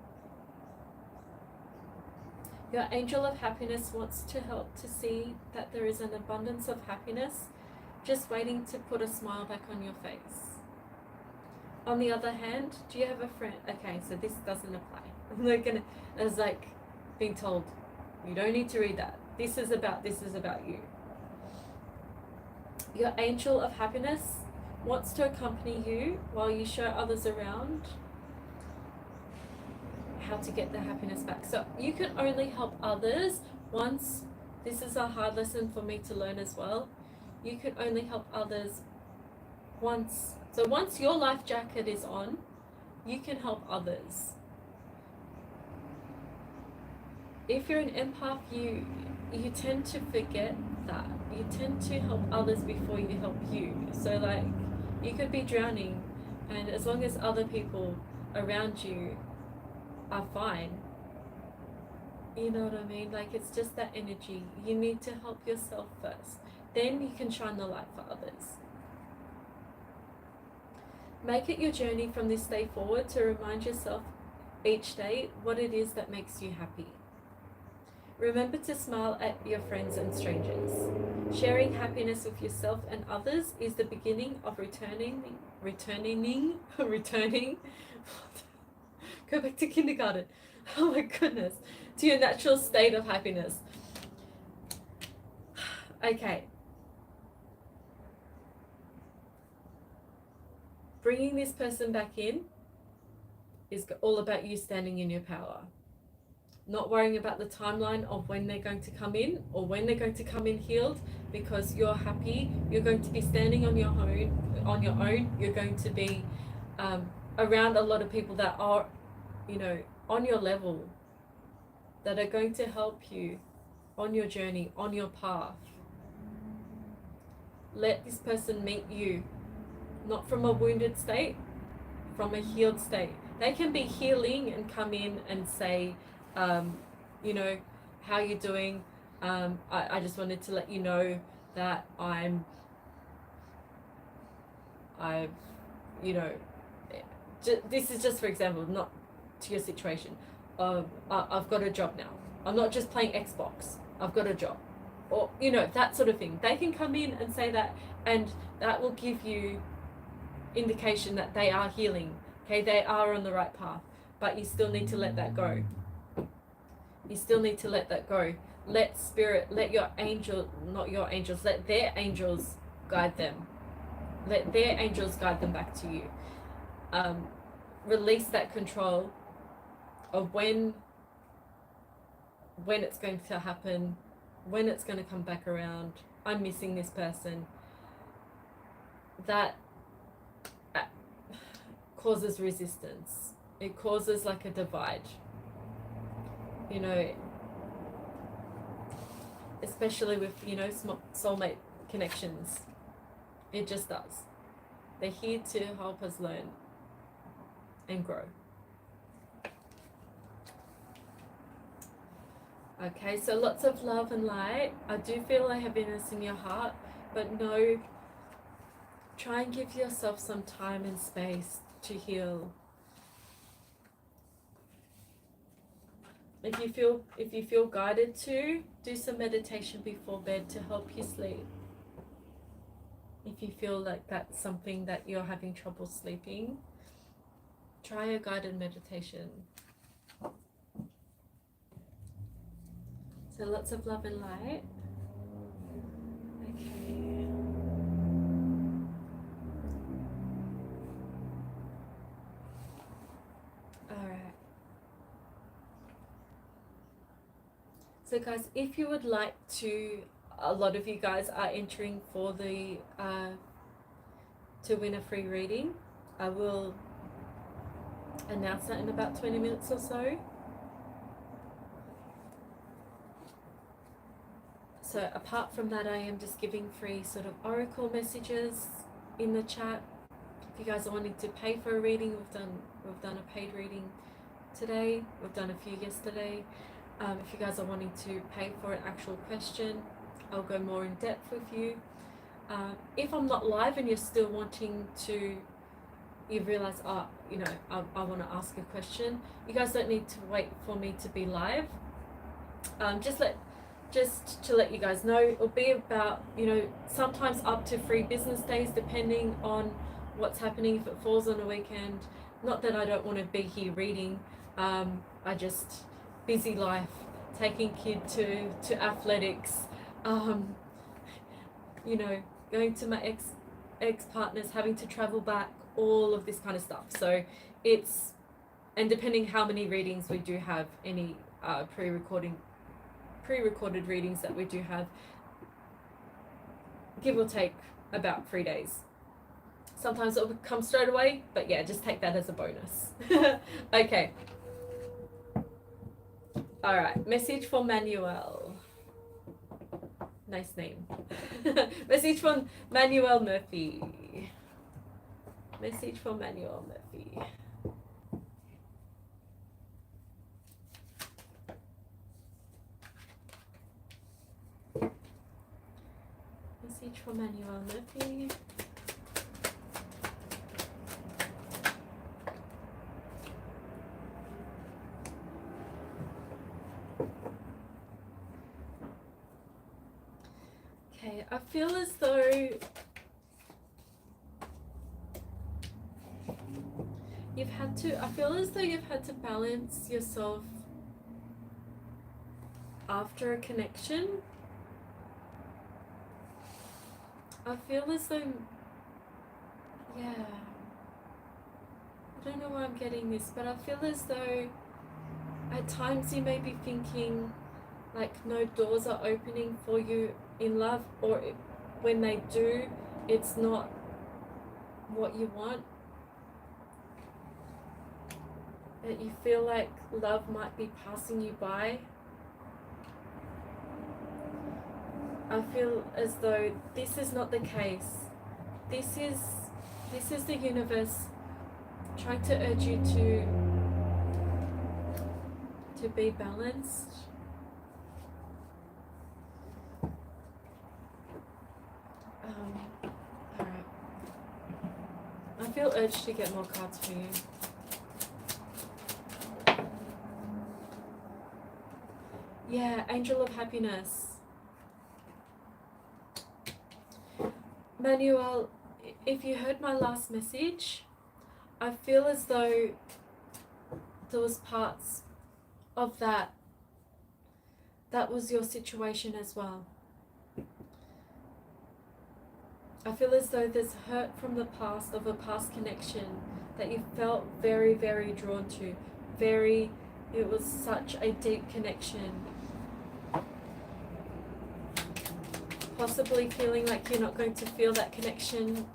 Your angel of happiness wants to help to see that there is an abundance of happiness just waiting to put a smile back on your face. On the other hand, do you have a friend? Okay, so this doesn't apply. I'm not gonna, it's like being told, you don't need to read that. This is about you. Your angel of happiness wants to accompany you while you show others around how to get their happiness back. So you can only help others once, this is a hard lesson for me to learn as well, you can only help others once. So once your life jacket is on, you can help others. If you're an empath, you tend to forget that. You tend to help others before you help you. So like, you could be drowning, and as long as other people around you are fine, you know what I mean? Like, it's just that energy. You need to help yourself first. Then you can shine the light for others. Make it your journey from this day forward to remind yourself each day what it is that makes you happy. Remember to smile at your friends and strangers. Sharing happiness with yourself and others is the beginning of returning, go back to kindergarten, oh my goodness, to your natural state of happiness. Okay. Bringing this person back in is all about you standing in your power. Not worrying about the timeline of when they're going to come in or when they're going to come in healed, because you're happy, you're going to be standing on your own, you're going to be around a lot of people that are, you know, on your level, that are going to help you on your journey, on your path. Let this person meet you, not from a wounded state, from a healed state. They can be healing and come in and say, you know, how you doing? I just wanted to let you know that you know, this is just for example, not to your situation. I've got a job now. I'm not just playing Xbox. I've got a job. Or, you know, that sort of thing. They can come in and say that, and that will give you indication that they are healing. Okay, they are on the right path, but you still need to let that go. You still need to let that go. Let spirit, let your angel, not your angels, let their angels guide them. Let their angels guide them back to you. Release that control of when it's going to happen, when it's going to come back around. I'm missing this person. That causes resistance. It causes like a divide. You know, especially with, you know, soulmate connections. It just does. They're here to help us learn and grow. Okay, so lots of love and light. I do feel a heaviness in your heart, but no, try and give yourself some time and space to heal. If you feel guided to, do some meditation before bed to help you sleep. If you feel like that's something that you're having trouble sleeping, try a guided meditation. So lots of love and light. Okay. Alright. So guys, if you would like to, a lot of you guys are entering for the to win a free reading. I will announce that in about 20 minutes or so. So apart from that, I am just giving free sort of oracle messages in the chat. If you guys are wanting to pay for a reading, we've done a paid reading today. We've done a few yesterday. If you guys are wanting to pay for an actual question, I'll go more in depth with you. If I'm not live and you're still wanting to, you realize, I want to ask a question, you guys don't need to wait for me to be live. Just to let you guys know, it'll be about, sometimes up to 3 business days, depending on what's happening. If it falls on a weekend, not that I don't want to be here reading, I just, busy life, taking kid to athletics, going to my ex-partners, having to travel back, all of this kind of stuff. So and depending how many readings we do have, any pre-recorded readings that we do have, give or take about 3 days. Sometimes it'll come straight away, but yeah, just take that as a bonus. Okay. All right, message for Manuel. Nice name. Message from Manuel Murphy. Message from Manuel Murphy. Message from Manuel Murphy. Okay, I feel as though you've had to balance yourself after a connection. I feel as though, yeah, I don't know why I'm getting this, but I feel as though at times you may be thinking like no doors are opening for you in love, or when they do, it's not what you want. That you feel like love might be passing you by. I feel as though this is not the case. This is the universe trying to urge you to be balanced. Alright. I feel urged to get more cards for you. Yeah, Angel of Happiness. Manuel, if you heard my last message, I feel as though there was parts of that was your situation as well. I feel as though there's hurt from the past, of a past connection that you felt very, very drawn to. It was such a deep connection. Possibly feeling like you're not going to feel that connection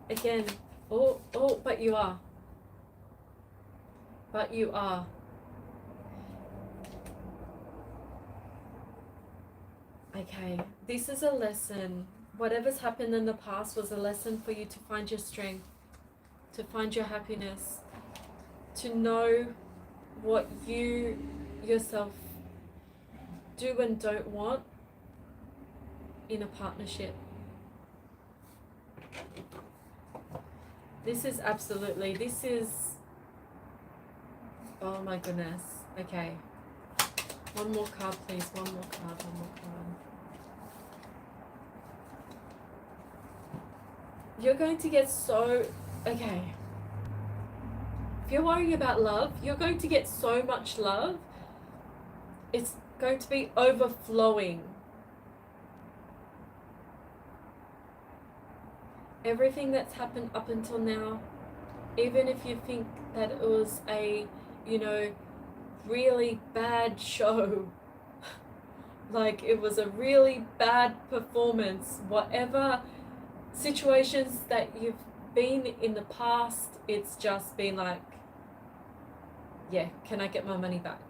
again. But you are. But you are. Okay, this is a lesson. Whatever's happened in the past was a lesson for you to find your strength, to find your happiness, to know what you yourself do and don't want in a partnership. Oh my goodness. Okay. One more card, please. One more card. You're going to get okay. If you're worrying about love, you're going to get so much love. It's going to be overflowing. Everything that's happened up until now, even if you think that it was a, really bad show, like it was a really bad performance, whatever situations that you've been in the past, it's just been like, yeah, can I get my money back?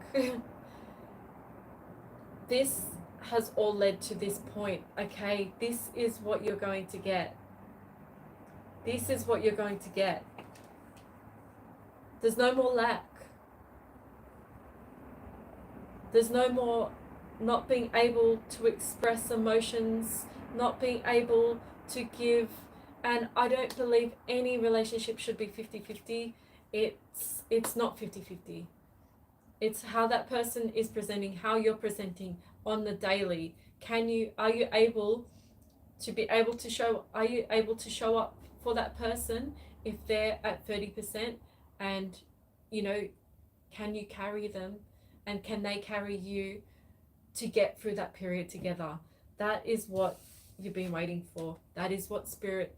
This has all led to this point, okay? This is what you're going to get. This is what you're going to get. There's no more lack. There's no more not being able to express emotions, not being able to give. And I don't believe any relationship should be 50-50. It's not 50-50. It's how that person is presenting, how you're presenting on the daily. Are you able to show up for that person if they're at 30%, and can you carry them, and can they carry you to get through that period together? That is what you've been waiting for. That is what Spirit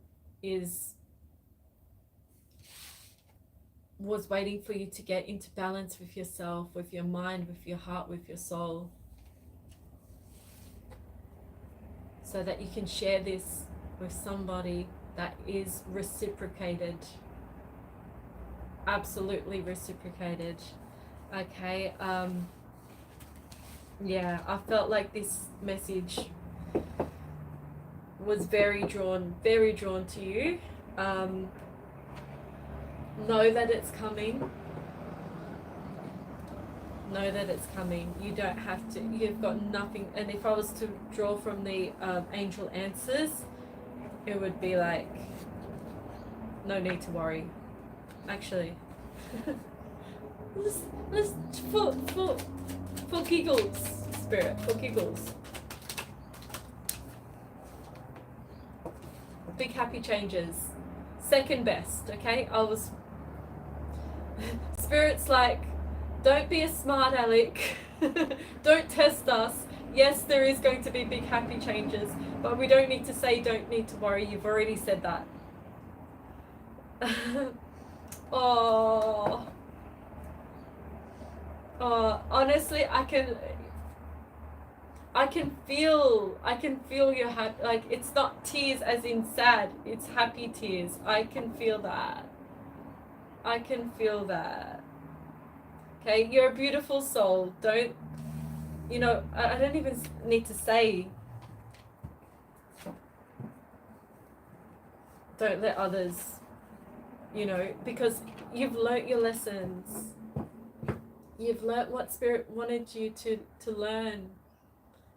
was waiting for you to get into balance with yourself, with your mind, with your heart, with your soul, so that you can share this with somebody that is reciprocated, absolutely reciprocated. Okay, yeah, I felt like this message was very drawn to you. Know that it's coming. Know that it's coming. You don't have to. You've got nothing. And if I was to draw from the angel answers, it would be like, no need to worry. Actually, let's for giggles, Spirit, for giggles. Big happy changes. Second best, okay? Spirit's like, don't be a smart aleck. Don't test us. Yes, there is going to be big happy changes, but we don't need to say don't need to worry. You've already said that. Oh, honestly, I can feel your happy. Like, it's not tears as in sad, it's happy tears. I can feel that. Okay, you're a beautiful soul. Don't, I don't even need to say, don't let others, because you've learnt your lessons. You've learnt what Spirit wanted you to learn.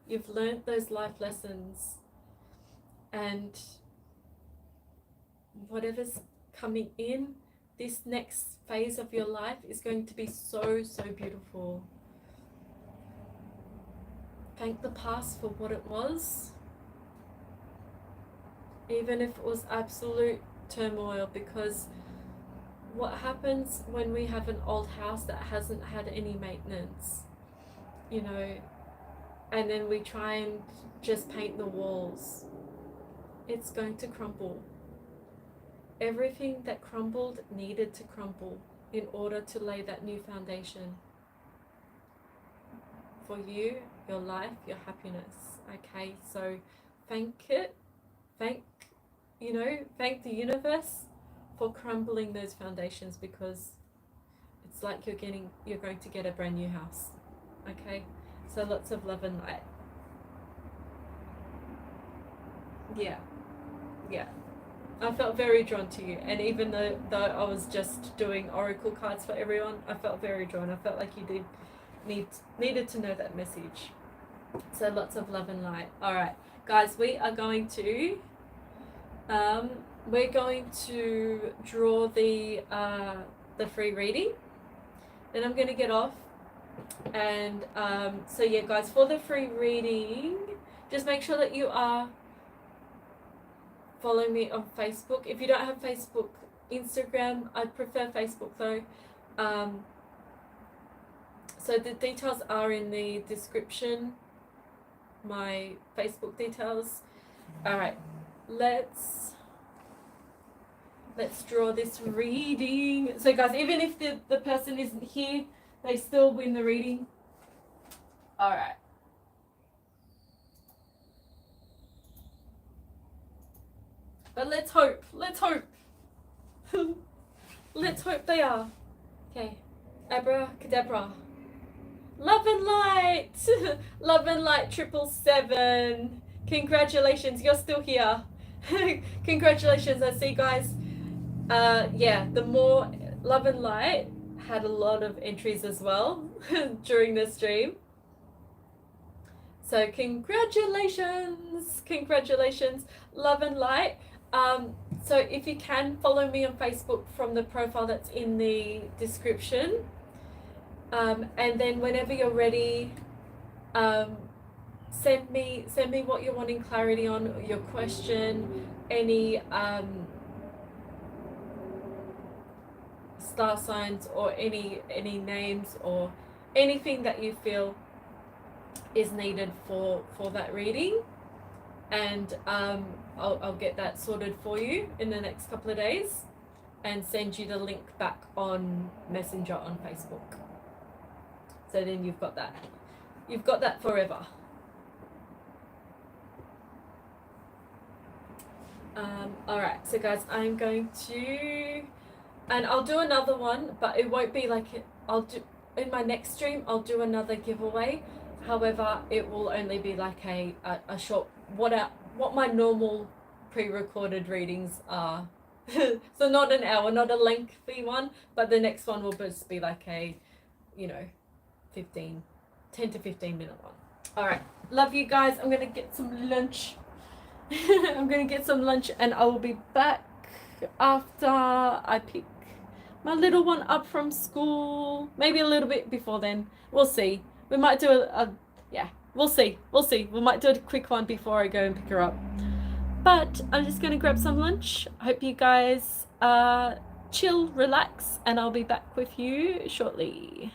You've learnt those life lessons, and whatever's coming in, this next phase of your life is going to be so, so beautiful. Thank the past for what it was, even if it was absolute turmoil, because what happens when we have an old house that hasn't had any maintenance, and then we try and just paint the walls, it's going to crumble. Everything that crumbled needed to crumble in order to lay that new foundation for you, your life, your happiness. Okay, so thank the universe for crumbling those foundations, because it's like you're going to get a brand new house. Okay, so lots of love and light. Yeah, I felt very drawn to you, and even though I was just doing oracle cards for everyone, I felt very drawn. I felt like you needed to know that message. So lots of love and light. All right, guys, we are going to draw the free reading, then I'm going to get off. And so yeah, guys, for the free reading, just make sure that you are following me on Facebook. If you don't have Facebook, Instagram, I'd prefer Facebook though. So the details are in the description, my Facebook details. All right, let's draw this reading. So guys, even if the person isn't here, they still win the reading. All right. But let's hope. Let's hope they are. Okay. Abracadabra. Love and light. Love and light 777. Congratulations, you're still here. Congratulations. I see, guys. Yeah, the more love and light had a lot of entries as well during the stream. So congratulations, love and light. So if you can follow me on Facebook from the profile that's in the description, and then whenever you're ready, send me what you're wanting clarity on, your question, any star signs or any names or anything that you feel is needed for that reading, and I'll get that sorted for you in the next couple of days and send you the link back on Messenger on Facebook. So then you've got that forever. Alright, so guys, I'm going to, and I'll do another one, but it won't be like I'll do in my next stream. I'll do another giveaway. However, it will only be like a short, what my normal pre-recorded readings are. So not an hour, not a lengthy one, but the next one will just be like a, 10 to 15 minute one. All right, love you guys. I'm gonna get some lunch. And I will be back after I pick my little one up from school. Maybe a little bit before then. We'll see. We might do we'll see. We might do a quick one before I go and pick her up. But I'm just gonna grab some lunch. I hope you guys chill, relax, and I'll be back with you shortly.